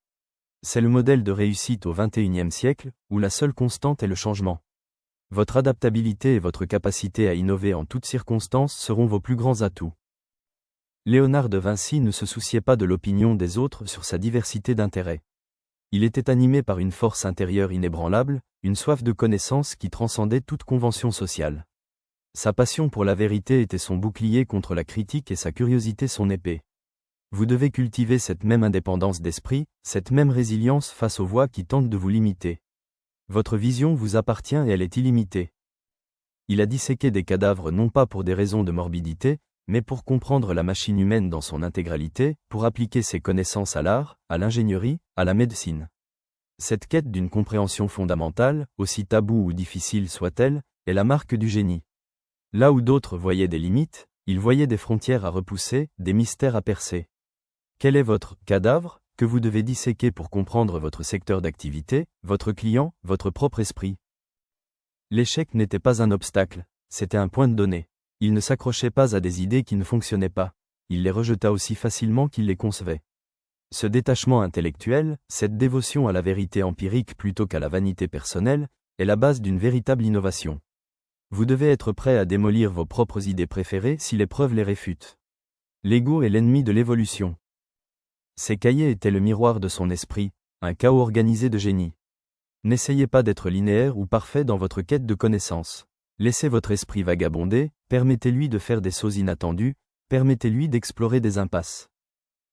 C'est le modèle de réussite au XXIe siècle, où la seule constante est le changement. Votre adaptabilité et votre capacité à innover en toutes circonstances seront vos plus grands atouts. Léonard de Vinci ne se souciait pas de l'opinion des autres sur sa diversité d'intérêts. Il était animé par une force intérieure inébranlable, une soif de connaissance qui transcendait toute convention sociale. Sa passion pour la vérité était son bouclier contre la critique et sa curiosité son épée. Vous devez cultiver cette même indépendance d'esprit, cette même résilience face aux voix qui tentent de vous limiter. Votre vision vous appartient et elle est illimitée. Il a disséqué des cadavres non pas pour des raisons de morbidité, mais pour comprendre la machine humaine dans son intégralité, pour appliquer ses connaissances à l'art, à l'ingénierie, à la médecine. Cette quête d'une compréhension fondamentale, aussi taboue ou difficile soit-elle, est la marque du génie. Là où d'autres voyaient des limites, ils voyaient des frontières à repousser, des mystères à percer. Quel est votre cadavre, que vous devez disséquer pour comprendre votre secteur d'activité, votre client, votre propre esprit? L'échec n'était pas un obstacle, c'était un point de données. Il ne s'accrochait pas à des idées qui ne fonctionnaient pas, il les rejeta aussi facilement qu'il les concevait. Ce détachement intellectuel, cette dévotion à la vérité empirique plutôt qu'à la vanité personnelle, est la base d'une véritable innovation. Vous devez être prêt à démolir vos propres idées préférées si les preuves les réfutent. L'ego est l'ennemi de l'évolution. Ses cahiers étaient le miroir de son esprit, un chaos organisé de génie. N'essayez pas d'être linéaire ou parfait dans votre quête de connaissances. Laissez votre esprit vagabonder, permettez-lui de faire des sauts inattendus, permettez-lui d'explorer des impasses.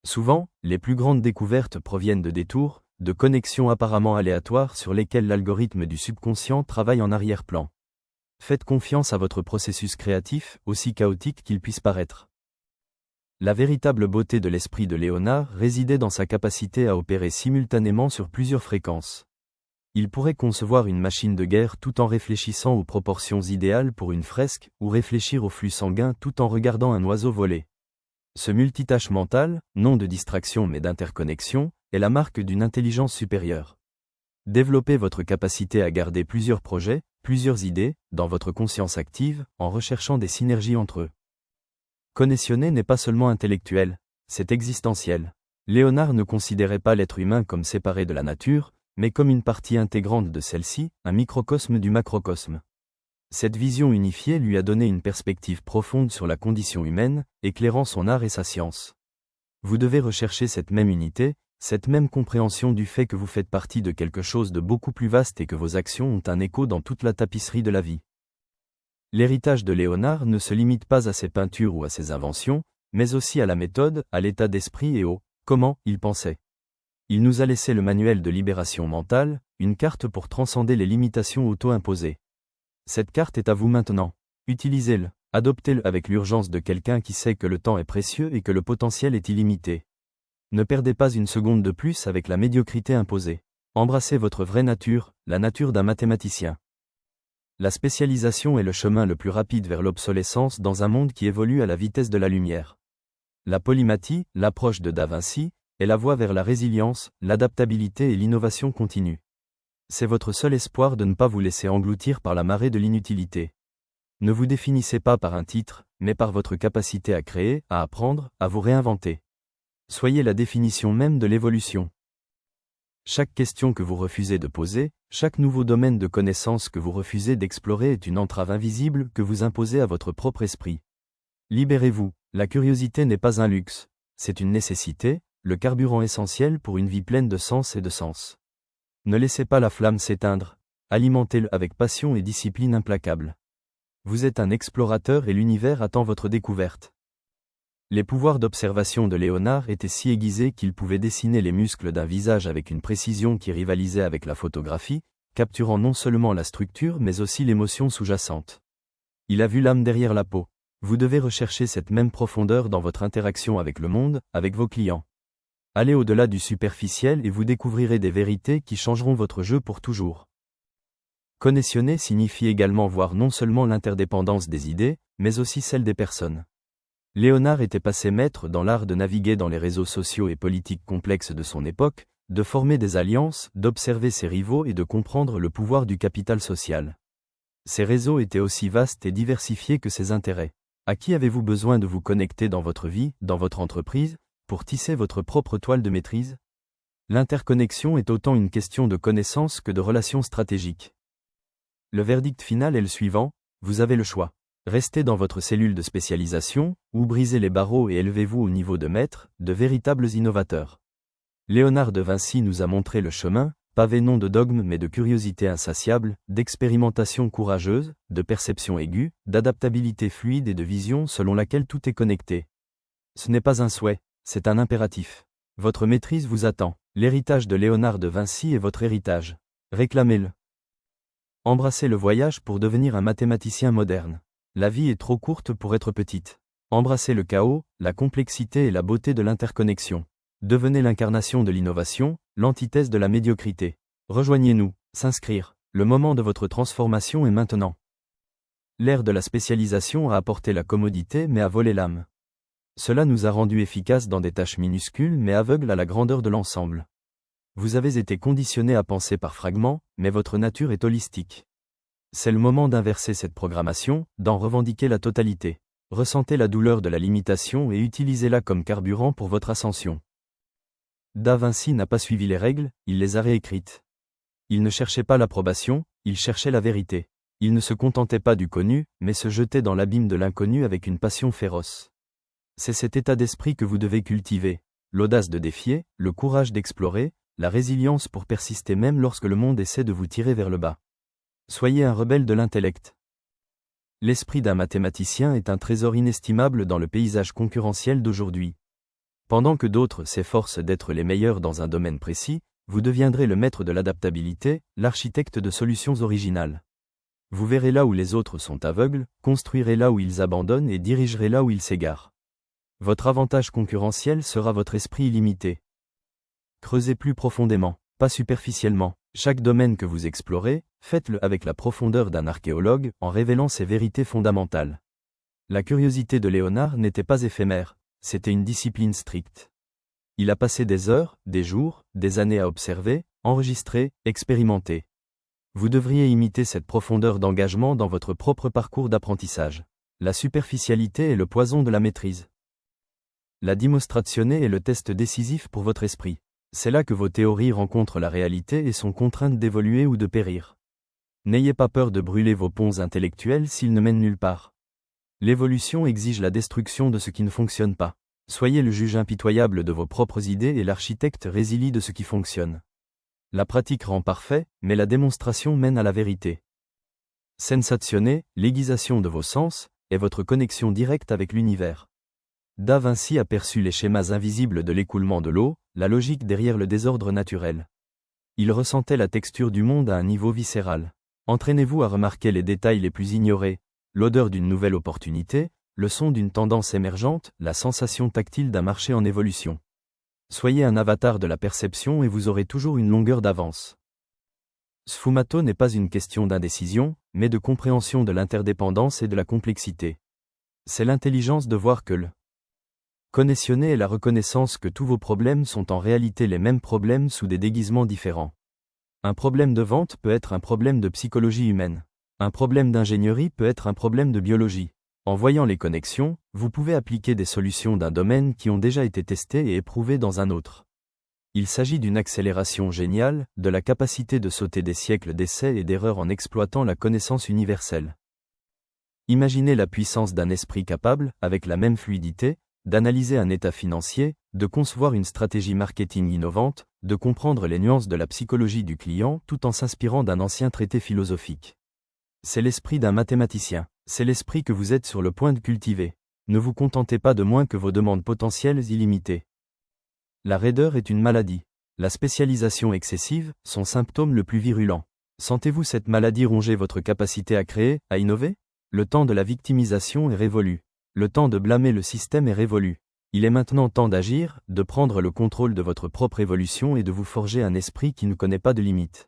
Souvent, les plus grandes découvertes proviennent de détours, de connexions apparemment aléatoires sur lesquelles l'algorithme du subconscient travaille en arrière-plan. Faites confiance à votre processus créatif, aussi chaotique qu'il puisse paraître. La véritable beauté de l'esprit de Léonard résidait dans sa capacité à opérer simultanément sur plusieurs fréquences. Il pourrait concevoir une machine de guerre tout en réfléchissant aux proportions idéales pour une fresque, ou réfléchir au flux sanguin tout en regardant un oiseau voler. Ce multitâche mental, non de distraction mais d'interconnexion, est la marque d'une intelligence supérieure. Développez votre capacité à garder plusieurs projets, plusieurs idées, dans votre conscience active, en recherchant des synergies entre eux. Connaissionner n'est pas seulement intellectuel, c'est existentiel. Léonard ne considérait pas l'être humain comme séparé de la nature, mais comme une partie intégrante de celle-ci, un microcosme du macrocosme. Cette vision unifiée lui a donné une perspective profonde sur la condition humaine, éclairant son art et sa science. Vous devez rechercher cette même unité, cette même compréhension du fait que vous faites partie de quelque chose de beaucoup plus vaste et que vos actions ont un écho dans toute la tapisserie de la vie. L'héritage de Léonard ne se limite pas à ses peintures ou à ses inventions, mais aussi à la méthode, à l'état d'esprit et au « comment » il pensait. Il nous a laissé le manuel de libération mentale, une carte pour transcender les limitations auto-imposées. Cette carte est à vous maintenant. Utilisez-le, adoptez-le avec l'urgence de quelqu'un qui sait que le temps est précieux et que le potentiel est illimité. Ne perdez pas une seconde de plus avec la médiocrité imposée. Embrassez votre vraie nature, la nature d'un mathématicien. La spécialisation est le chemin le plus rapide vers l'obsolescence dans un monde qui évolue à la vitesse de la lumière. La polymathie, l'approche de Da Vinci, est la voie vers la résilience, l'adaptabilité et l'innovation continue. C'est votre seul espoir de ne pas vous laisser engloutir par la marée de l'inutilité. Ne vous définissez pas par un titre, mais par votre capacité à créer, à apprendre, à vous réinventer. Soyez la définition même de l'évolution. Chaque question que vous refusez de poser, chaque nouveau domaine de connaissance que vous refusez d'explorer est une entrave invisible que vous imposez à votre propre esprit. Libérez-vous, la curiosité n'est pas un luxe, c'est une nécessité, le carburant essentiel pour une vie pleine de sens et de sens. Ne laissez pas la flamme s'éteindre, alimentez-le avec passion et discipline implacable. Vous êtes un explorateur et l'univers attend votre découverte. Les pouvoirs d'observation de Léonard étaient si aiguisés qu'il pouvait dessiner les muscles d'un visage avec une précision qui rivalisait avec la photographie, capturant non seulement la structure mais aussi l'émotion sous-jacente. Il a vu l'âme derrière la peau. Vous devez rechercher cette même profondeur dans votre interaction avec le monde, avec vos clients. Allez au-delà du superficiel et vous découvrirez des vérités qui changeront votre jeu pour toujours. Connaissionner signifie également voir non seulement l'interdépendance des idées, mais aussi celle des personnes. Léonard était passé maître dans l'art de naviguer dans les réseaux sociaux et politiques complexes de son époque, de former des alliances, d'observer ses rivaux et de comprendre le pouvoir du capital social. Ces réseaux étaient aussi vastes et diversifiés que ses intérêts. À qui avez-vous besoin de vous connecter dans votre vie, dans votre entreprise, pour tisser votre propre toile de maîtrise? L'interconnexion est autant une question de connaissance que de relations stratégiques. Le verdict final est le suivant, vous avez le choix. Restez dans votre cellule de spécialisation, ou brisez les barreaux et élevez-vous au niveau de maîtres, de véritables innovateurs. Léonard de Vinci nous a montré le chemin, pavé non de dogmes mais de curiosité insatiable, d'expérimentation courageuse, de perception aiguë, d'adaptabilité fluide et de vision selon laquelle tout est connecté. Ce n'est pas un souhait, c'est un impératif. Votre maîtrise vous attend. L'héritage de Léonard de Vinci est votre héritage. Réclamez-le. Embrassez le voyage pour devenir un mathématicien moderne. La vie est trop courte pour être petite. Embrassez le chaos, la complexité et la beauté de l'interconnexion. Devenez l'incarnation de l'innovation, l'antithèse de la médiocrité. Rejoignez-nous, s'inscrire. Le moment de votre transformation est maintenant. L'ère de la spécialisation a apporté la commodité mais a volé l'âme. Cela nous a rendus efficaces dans des tâches minuscules mais aveugles à la grandeur de l'ensemble. Vous avez été conditionné à penser par fragments, mais votre nature est holistique. C'est le moment d'inverser cette programmation, d'en revendiquer la totalité. Ressentez la douleur de la limitation et utilisez-la comme carburant pour votre ascension. Da Vinci n'a pas suivi les règles, il les a réécrites. Il ne cherchait pas l'approbation, il cherchait la vérité. Il ne se contentait pas du connu, mais se jetait dans l'abîme de l'inconnu avec une passion féroce. C'est cet état d'esprit que vous devez cultiver, l'audace de défier, le courage d'explorer, la résilience pour persister même lorsque le monde essaie de vous tirer vers le bas. Soyez un rebelle de l'intellect. L'esprit d'un mathématicien est un trésor inestimable dans le paysage concurrentiel d'aujourd'hui. Pendant que d'autres s'efforcent d'être les meilleurs dans un domaine précis, vous deviendrez le maître de l'adaptabilité, l'architecte de solutions originales. Vous verrez là où les autres sont aveugles, construirez là où ils abandonnent et dirigerez là où ils s'égarent. Votre avantage concurrentiel sera votre esprit illimité. Creusez plus profondément, pas superficiellement. Chaque domaine que vous explorez, faites-le avec la profondeur d'un archéologue en révélant ses vérités fondamentales. La curiosité de Léonard n'était pas éphémère, c'était une discipline stricte. Il a passé des heures, des jours, des années à observer, enregistrer, expérimenter. Vous devriez imiter cette profondeur d'engagement dans votre propre parcours d'apprentissage. La superficialité est le poison de la maîtrise. La dimostrazione est le test décisif pour votre esprit. C'est là que vos théories rencontrent la réalité et sont contraintes d'évoluer ou de périr. N'ayez pas peur de brûler vos ponts intellectuels s'ils ne mènent nulle part. L'évolution exige la destruction de ce qui ne fonctionne pas. Soyez le juge impitoyable de vos propres idées et l'architecte résilie de ce qui fonctionne. La pratique rend parfait, mais la démonstration mène à la vérité. Sensazione, l'aiguisation de vos sens, est votre connexion directe avec l'univers. Da Vinci aperçut les schémas invisibles de l'écoulement de l'eau, la logique derrière le désordre naturel. Il ressentait la texture du monde à un niveau viscéral. Entraînez-vous à remarquer les détails les plus ignorés, l'odeur d'une nouvelle opportunité, le son d'une tendance émergente, la sensation tactile d'un marché en évolution. Soyez un avatar de la perception et vous aurez toujours une longueur d'avance. Sfumato n'est pas une question d'indécision, mais de compréhension de l'interdépendance et de la complexité. C'est l'intelligence de voir que le connessione est la reconnaissance que tous vos problèmes sont en réalité les mêmes problèmes sous des déguisements différents. Un problème de vente peut être un problème de psychologie humaine. Un problème d'ingénierie peut être un problème de biologie. En voyant les connexions, vous pouvez appliquer des solutions d'un domaine qui ont déjà été testées et éprouvées dans un autre. Il s'agit d'une accélération géniale, de la capacité de sauter des siècles d'essais et d'erreurs en exploitant la connaissance universelle. Imaginez la puissance d'un esprit capable, avec la même fluidité, d'analyser un état financier, de concevoir une stratégie marketing innovante, de comprendre les nuances de la psychologie du client tout en s'inspirant d'un ancien traité philosophique. C'est l'esprit d'un mathématicien, c'est l'esprit que vous êtes sur le point de cultiver. Ne vous contentez pas de moins que vos demandes potentielles illimitées. La raideur est une maladie. La spécialisation excessive, son symptôme le plus virulent. Sentez-vous cette maladie ronger votre capacité à créer, à innover? Le temps de la victimisation est révolu. Le temps de blâmer le système est révolu. Il est maintenant temps d'agir, de prendre le contrôle de votre propre évolution et de vous forger un esprit qui ne connaît pas de limites.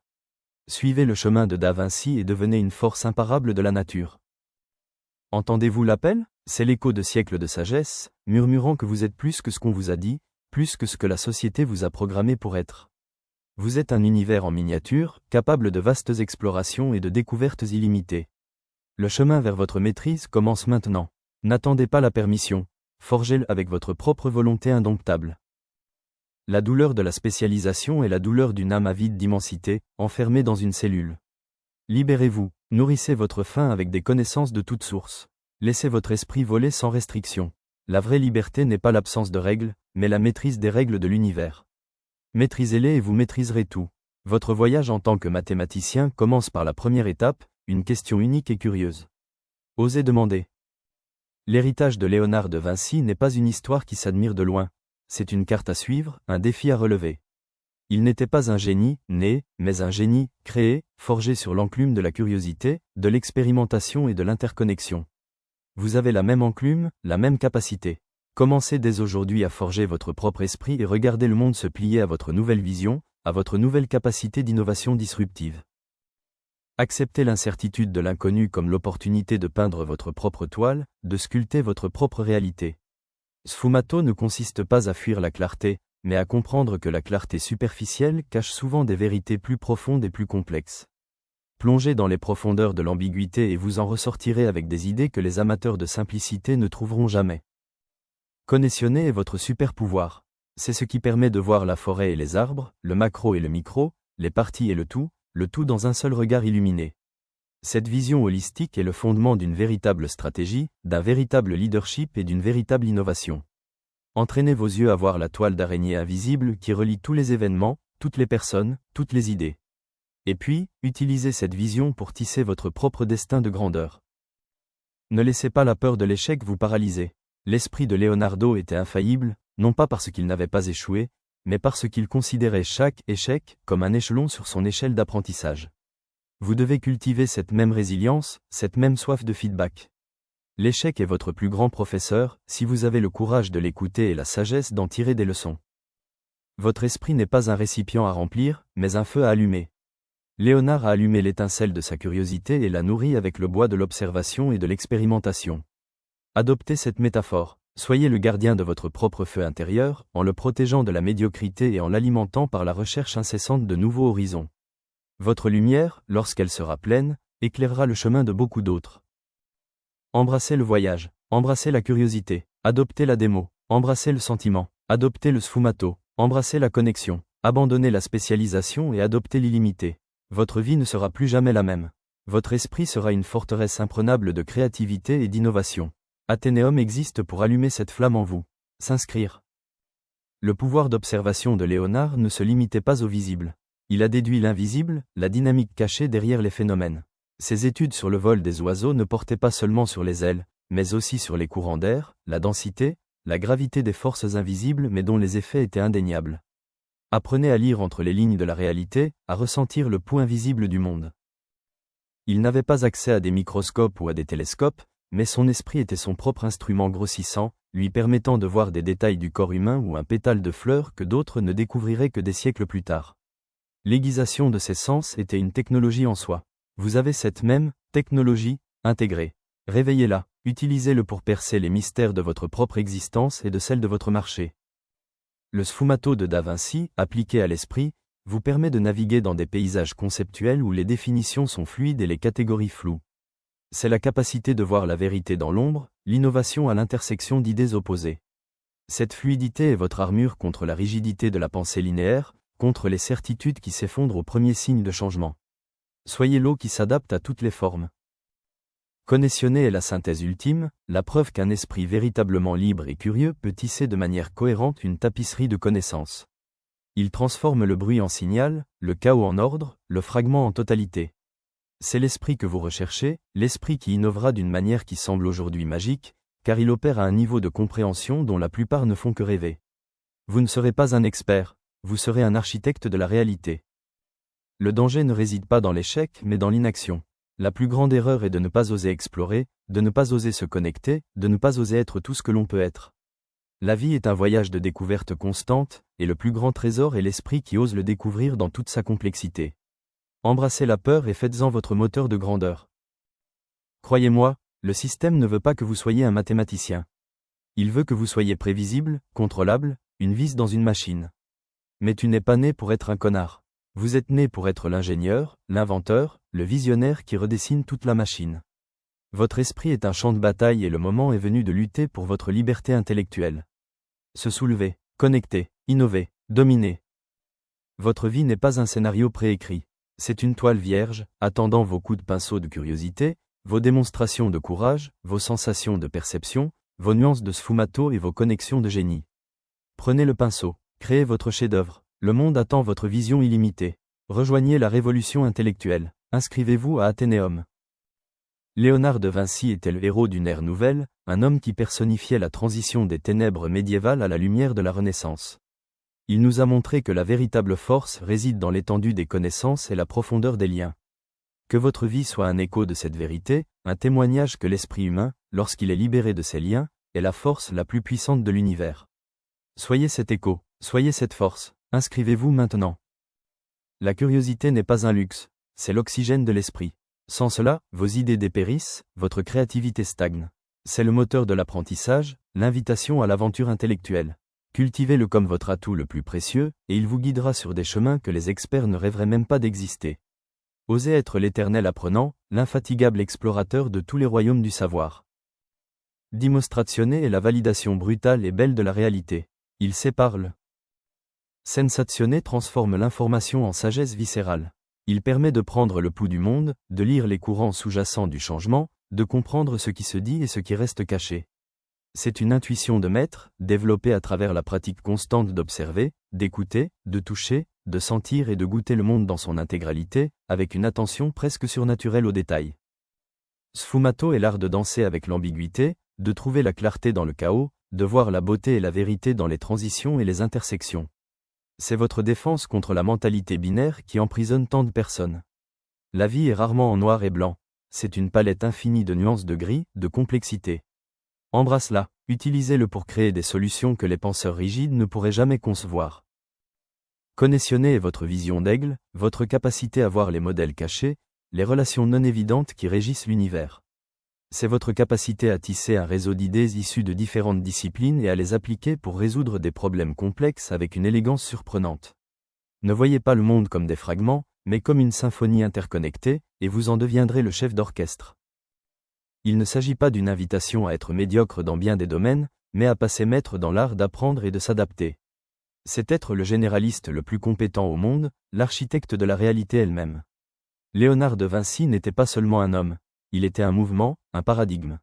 Suivez le chemin de Da Vinci et devenez une force imparable de la nature. Entendez-vous l'appel? C'est l'écho de siècles de sagesse, murmurant que vous êtes plus que ce qu'on vous a dit, plus que ce que la société vous a programmé pour être. Vous êtes un univers en miniature, capable de vastes explorations et de découvertes illimitées. Le chemin vers votre maîtrise commence maintenant. N'attendez pas la permission, forgez-le avec votre propre volonté indomptable. La douleur de la spécialisation est la douleur d'une âme avide d'immensité, enfermée dans une cellule. Libérez-vous, nourrissez votre faim avec des connaissances de toutes sources. Laissez votre esprit voler sans restriction. La vraie liberté n'est pas l'absence de règles, mais la maîtrise des règles de l'univers. Maîtrisez-les et vous maîtriserez tout. Votre voyage en tant que mathématicien commence par la première étape, une question unique et curieuse. Osez demander. L'héritage de Léonard de Vinci n'est pas une histoire qui s'admire de loin. C'est une carte à suivre, un défi à relever. Il n'était pas un génie, né, mais un génie, créé, forgé sur l'enclume de la curiosité, de l'expérimentation et de l'interconnexion. Vous avez la même enclume, la même capacité. Commencez dès aujourd'hui à forger votre propre esprit et regardez le monde se plier à votre nouvelle vision, à votre nouvelle capacité d'innovation disruptive. Acceptez l'incertitude de l'inconnu comme l'opportunité de peindre votre propre toile, de sculpter votre propre réalité. Sfumato ne consiste pas à fuir la clarté, mais à comprendre que la clarté superficielle cache souvent des vérités plus profondes et plus complexes. Plongez dans les profondeurs de l'ambiguïté et vous en ressortirez avec des idées que les amateurs de simplicité ne trouveront jamais. Connexionnez est votre super pouvoir. C'est ce qui permet de voir la forêt et les arbres, le macro et le micro, les parties et le tout dans un seul regard illuminé. Cette vision holistique est le fondement d'une véritable stratégie, d'un véritable leadership et d'une véritable innovation. Entraînez vos yeux à voir la toile d'araignée invisible qui relie tous les événements, toutes les personnes, toutes les idées. Et puis, utilisez cette vision pour tisser votre propre destin de grandeur. Ne laissez pas la peur de l'échec vous paralyser. L'esprit de Leonardo était infaillible, non pas parce qu'il n'avait pas échoué, mais parce qu'il considérait chaque échec comme un échelon sur son échelle d'apprentissage. Vous devez cultiver cette même résilience, cette même soif de feedback. L'échec est votre plus grand professeur, si vous avez le courage de l'écouter et la sagesse d'en tirer des leçons. Votre esprit n'est pas un récipient à remplir, mais un feu à allumer. Léonard a allumé l'étincelle de sa curiosité et l'a nourrie avec le bois de l'observation et de l'expérimentation. Adoptez cette métaphore, soyez le gardien de votre propre feu intérieur, en le protégeant de la médiocrité et en l'alimentant par la recherche incessante de nouveaux horizons. Votre lumière, lorsqu'elle sera pleine, éclairera le chemin de beaucoup d'autres. Embrassez le voyage, embrassez la curiosité, adoptez la démo, embrassez le sentiment, adoptez le sfumato, embrassez la connexion, abandonnez la spécialisation et adoptez l'illimité. Votre vie ne sera plus jamais la même. Votre esprit sera une forteresse imprenable de créativité et d'innovation. Athénéum existe pour allumer cette flamme en vous. S'inscrire. Le pouvoir d'observation de Léonard ne se limitait pas au visible. Il a déduit l'invisible, la dynamique cachée derrière les phénomènes. Ses études sur le vol des oiseaux ne portaient pas seulement sur les ailes, mais aussi sur les courants d'air, la densité, la gravité des forces invisibles mais dont les effets étaient indéniables. Apprenez à lire entre les lignes de la réalité, à ressentir le pouls invisible du monde. Il n'avait pas accès à des microscopes ou à des télescopes, mais son esprit était son propre instrument grossissant, lui permettant de voir des détails du corps humain ou un pétale de fleurs que d'autres ne découvriraient que des siècles plus tard. L'aiguisation de ses sens était une technologie en soi. Vous avez cette même technologie intégrée. Réveillez-la, utilisez-le pour percer les mystères de votre propre existence et de celle de votre marché. Le sfumato de Da Vinci, appliqué à l'esprit, vous permet de naviguer dans des paysages conceptuels où les définitions sont fluides et les catégories floues. C'est la capacité de voir la vérité dans l'ombre, l'innovation à l'intersection d'idées opposées. Cette fluidité est votre armure contre la rigidité de la pensée linéaire, contre les certitudes qui s'effondrent au premier signe de changement. Soyez l'eau qui s'adapte à toutes les formes. Connexionnez est la synthèse ultime, la preuve qu'un esprit véritablement libre et curieux peut tisser de manière cohérente une tapisserie de connaissances. Il transforme le bruit en signal, le chaos en ordre, le fragment en totalité. C'est l'esprit que vous recherchez, l'esprit qui innovera d'une manière qui semble aujourd'hui magique, car il opère à un niveau de compréhension dont la plupart ne font que rêver. Vous ne serez pas un expert, vous serez un architecte de la réalité. Le danger ne réside pas dans l'échec mais dans l'inaction. La plus grande erreur est de ne pas oser explorer, de ne pas oser se connecter, de ne pas oser être tout ce que l'on peut être. La vie est un voyage de découverte constante, et le plus grand trésor est l'esprit qui ose le découvrir dans toute sa complexité. Embrassez la peur et faites-en votre moteur de grandeur. Croyez-moi, le système ne veut pas que vous soyez un mathématicien. Il veut que vous soyez prévisible, contrôlable, une vis dans une machine. Mais tu n'es pas né pour être un connard. Vous êtes né pour être l'ingénieur, l'inventeur, le visionnaire qui redessine toute la machine. Votre esprit est un champ de bataille et le moment est venu de lutter pour votre liberté intellectuelle. Se soulever, connecter, innover, dominer. Votre vie n'est pas un scénario préécrit. C'est une toile vierge, attendant vos coups de pinceau de curiosité, vos démonstrations de courage, vos sensations de perception, vos nuances de sfumato et vos connexions de génie. Prenez le pinceau, créez votre chef-d'œuvre. Le monde attend votre vision illimitée. Rejoignez la révolution intellectuelle. Inscrivez-vous à Athénéum. Léonard de Vinci était le héros d'une ère nouvelle, un homme qui personnifiait la transition des ténèbres médiévales à la lumière de la Renaissance. Il nous a montré que la véritable force réside dans l'étendue des connaissances et la profondeur des liens. Que votre vie soit un écho de cette vérité, un témoignage que l'esprit humain, lorsqu'il est libéré de ses liens, est la force la plus puissante de l'univers. Soyez cet écho, soyez cette force, inscrivez-vous maintenant. La curiosité n'est pas un luxe, c'est l'oxygène de l'esprit. Sans cela, vos idées dépérissent, votre créativité stagne. C'est le moteur de l'apprentissage, l'invitation à l'aventure intellectuelle. Cultivez-le comme votre atout le plus précieux, et il vous guidera sur des chemins que les experts ne rêveraient même pas d'exister. Osez être l'éternel apprenant, l'infatigable explorateur de tous les royaumes du savoir. Dimostrazione est la validation brutale et belle de la réalité. Il sépare le Sensazione transforme l'information en sagesse viscérale. Il permet de prendre le pouls du monde, de lire les courants sous-jacents du changement, de comprendre ce qui se dit et ce qui reste caché. C'est une intuition de maître, développée à travers la pratique constante d'observer, d'écouter, de toucher, de sentir et de goûter le monde dans son intégralité, avec une attention presque surnaturelle aux détails. Sfumato est l'art de danser avec l'ambiguïté, de trouver la clarté dans le chaos, de voir la beauté et la vérité dans les transitions et les intersections. C'est votre défense contre la mentalité binaire qui emprisonne tant de personnes. La vie est rarement en noir et blanc. C'est une palette infinie de nuances de gris, de complexité. Embrasse-la, utilisez-le pour créer des solutions que les penseurs rigides ne pourraient jamais concevoir. Connessionnez votre vision d'aigle, votre capacité à voir les modèles cachés, les relations non évidentes qui régissent l'univers. C'est votre capacité à tisser un réseau d'idées issues de différentes disciplines et à les appliquer pour résoudre des problèmes complexes avec une élégance surprenante. Ne voyez pas le monde comme des fragments, mais comme une symphonie interconnectée, et vous en deviendrez le chef d'orchestre. Il ne s'agit pas d'une invitation à être médiocre dans bien des domaines, mais à passer maître dans l'art d'apprendre et de s'adapter. C'est être le généraliste le plus compétent au monde, l'architecte de la réalité elle-même. Léonard de Vinci n'était pas seulement un homme. Il était un mouvement, un paradigme.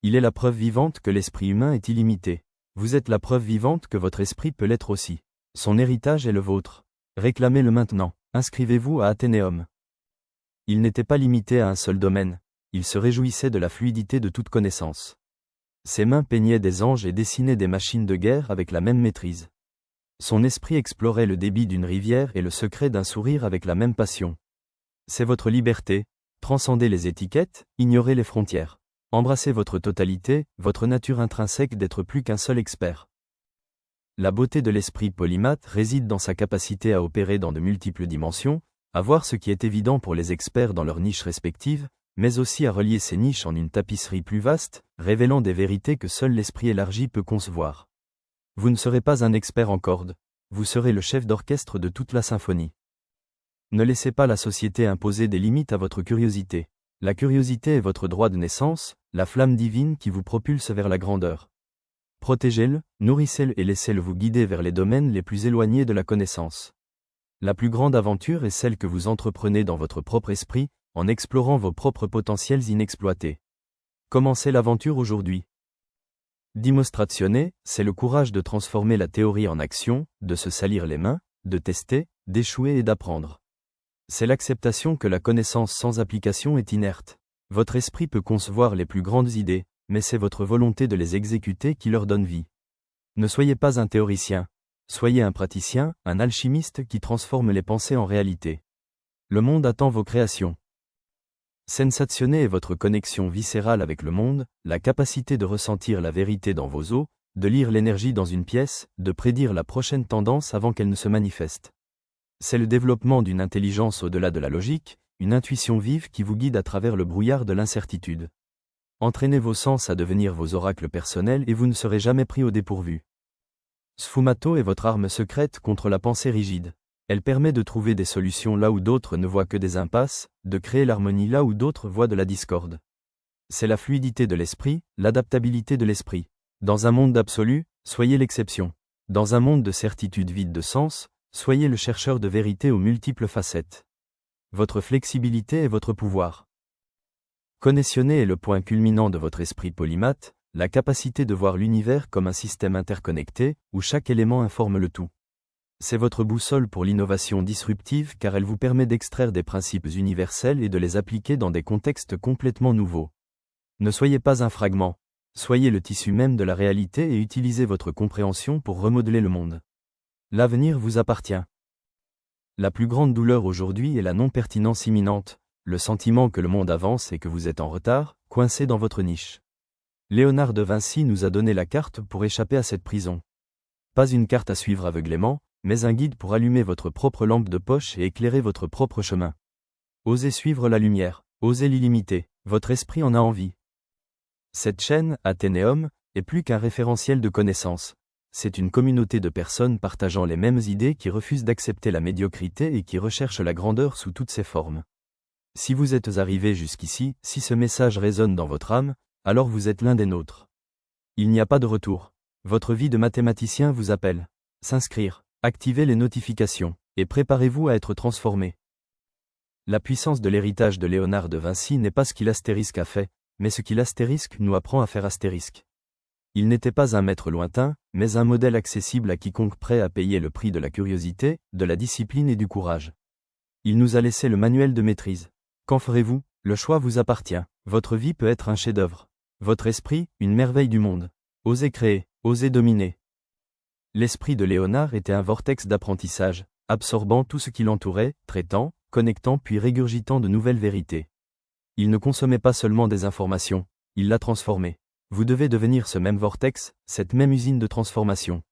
Il est la preuve vivante que l'esprit humain est illimité. Vous êtes la preuve vivante que votre esprit peut l'être aussi. Son héritage est le vôtre. Réclamez-le maintenant. Inscrivez-vous à Athénéum. Il n'était pas limité à un seul domaine. Il se réjouissait de la fluidité de toute connaissance. Ses mains peignaient des anges et dessinaient des machines de guerre avec la même maîtrise. Son esprit explorait le débit d'une rivière et le secret d'un sourire avec la même passion. C'est votre liberté. Transcendez les étiquettes, ignorez les frontières. Embrassez votre totalité, votre nature intrinsèque d'être plus qu'un seul expert. La beauté de l'esprit polymathe réside dans sa capacité à opérer dans de multiples dimensions, à voir ce qui est évident pour les experts dans leurs niches respectives, mais aussi à relier ces niches en une tapisserie plus vaste, révélant des vérités que seul l'esprit élargi peut concevoir. Vous ne serez pas un expert en cordes, vous serez le chef d'orchestre de toute la symphonie. Ne laissez pas la société imposer des limites à votre curiosité. La curiosité est votre droit de naissance, la flamme divine qui vous propulse vers la grandeur. Protégez-le, nourrissez-le et laissez-le vous guider vers les domaines les plus éloignés de la connaissance. La plus grande aventure est celle que vous entreprenez dans votre propre esprit, en explorant vos propres potentiels inexploités. Commencez l'aventure aujourd'hui. Dimostrazione, c'est le courage de transformer la théorie en action, de se salir les mains, de tester, d'échouer et d'apprendre. C'est l'acceptation que la connaissance sans application est inerte. Votre esprit peut concevoir les plus grandes idées, mais c'est votre volonté de les exécuter qui leur donne vie. Ne soyez pas un théoricien. Soyez un praticien, un alchimiste qui transforme les pensées en réalité. Le monde attend vos créations. Sensazione est votre connexion viscérale avec le monde, la capacité de ressentir la vérité dans vos os, de lire l'énergie dans une pièce, de prédire la prochaine tendance avant qu'elle ne se manifeste. C'est le développement d'une intelligence au-delà de la logique, une intuition vive qui vous guide à travers le brouillard de l'incertitude. Entraînez vos sens à devenir vos oracles personnels et vous ne serez jamais pris au dépourvu. Sfumato est votre arme secrète contre la pensée rigide. Elle permet de trouver des solutions là où d'autres ne voient que des impasses, de créer l'harmonie là où d'autres voient de la discorde. C'est la fluidité de l'esprit, l'adaptabilité de l'esprit. Dans un monde d'absolu, soyez l'exception. Dans un monde de certitude vide de sens, soyez le chercheur de vérité aux multiples facettes. Votre flexibilité est votre pouvoir. Connaissionner est le point culminant de votre esprit polymathe, la capacité de voir l'univers comme un système interconnecté, où chaque élément informe le tout. C'est votre boussole pour l'innovation disruptive car elle vous permet d'extraire des principes universels et de les appliquer dans des contextes complètement nouveaux. Ne soyez pas un fragment, soyez le tissu même de la réalité et utilisez votre compréhension pour remodeler le monde. L'avenir vous appartient. La plus grande douleur aujourd'hui est la non-pertinence imminente, le sentiment que le monde avance et que vous êtes en retard, coincé dans votre niche. Léonard de Vinci nous a donné la carte pour échapper à cette prison. Pas une carte à suivre aveuglément, mais un guide pour allumer votre propre lampe de poche et éclairer votre propre chemin. Osez suivre la lumière, osez l'illimiter, votre esprit en a envie. Cette chaîne, Athénéum, est plus qu'un référentiel de connaissances. C'est une communauté de personnes partageant les mêmes idées qui refusent d'accepter la médiocrité et qui recherchent la grandeur sous toutes ses formes. Si vous êtes arrivé jusqu'ici, si ce message résonne dans votre âme, alors vous êtes l'un des nôtres. Il n'y a pas de retour. Votre vie de mathématicien vous appelle. S'inscrire, activez les notifications, et préparez-vous à être transformé. La puissance de l'héritage de Léonard de Vinci n'est pas ce qu'il astérisque a fait, mais ce qu'il astérisque nous apprend à faire astérisque. Il n'était pas un maître lointain, mais un modèle accessible à quiconque prêt à payer le prix de la curiosité, de la discipline et du courage. Il nous a laissé le manuel de maîtrise. Qu'en ferez-vous? Le choix vous appartient. Votre vie peut être un chef-d'œuvre. Votre esprit, une merveille du monde. Osez créer, osez dominer. L'esprit de Léonard était un vortex d'apprentissage, absorbant tout ce qui l'entourait, traitant, connectant puis régurgitant de nouvelles vérités. Il ne consommait pas seulement des informations, il l'a transformée. Vous devez devenir ce même vortex, cette même usine de transformation.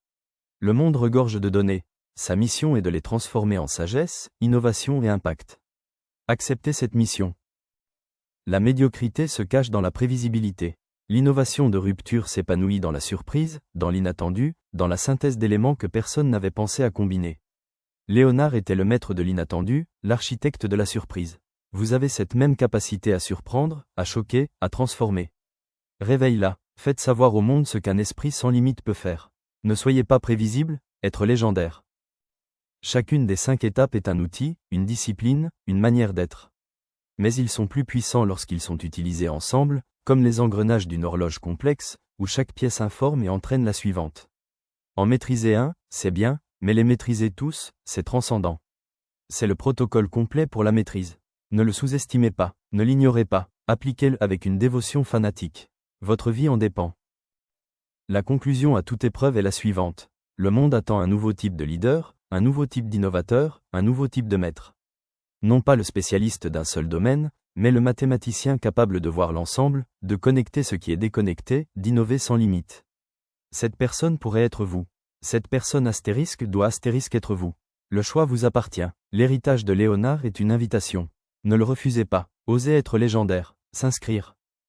Le monde regorge de données, sa mission est de les transformer en sagesse, innovation et impact. Acceptez cette mission. La médiocrité se cache dans la prévisibilité. L'innovation de rupture s'épanouit dans la surprise, dans l'inattendu, dans la synthèse d'éléments que personne n'avait pensé à combiner. Léonard était le maître de l'inattendu, l'architecte de la surprise. Vous avez cette même capacité à surprendre, à choquer, à transformer. Réveille-la, faites savoir au monde ce qu'un esprit sans limite peut faire. Ne soyez pas prévisible, être légendaire. Chacune des 5 étapes est un outil, une discipline, une manière d'être. Mais ils sont plus puissants lorsqu'ils sont utilisés ensemble, comme les engrenages d'une horloge complexe, où chaque pièce informe et entraîne la suivante. En maîtriser un, c'est bien, mais les maîtriser tous, c'est transcendant. C'est le protocole complet pour la maîtrise. Ne le sous-estimez pas, ne l'ignorez pas, appliquez-le avec une dévotion fanatique. Votre vie en dépend. La conclusion à toute épreuve est la suivante. Le monde attend un nouveau type de leader, un nouveau type d'innovateur, un nouveau type de maître. Non pas le spécialiste d'un seul domaine, mais le mathématicien capable de voir l'ensemble, de connecter ce qui est déconnecté, d'innover sans limite. Cette personne pourrait être vous. Cette personne astérisque doit astérisque être vous. Le choix vous appartient. L'héritage de Léonard est une invitation. Ne le refusez pas. Osez être légendaire. S'inscrire.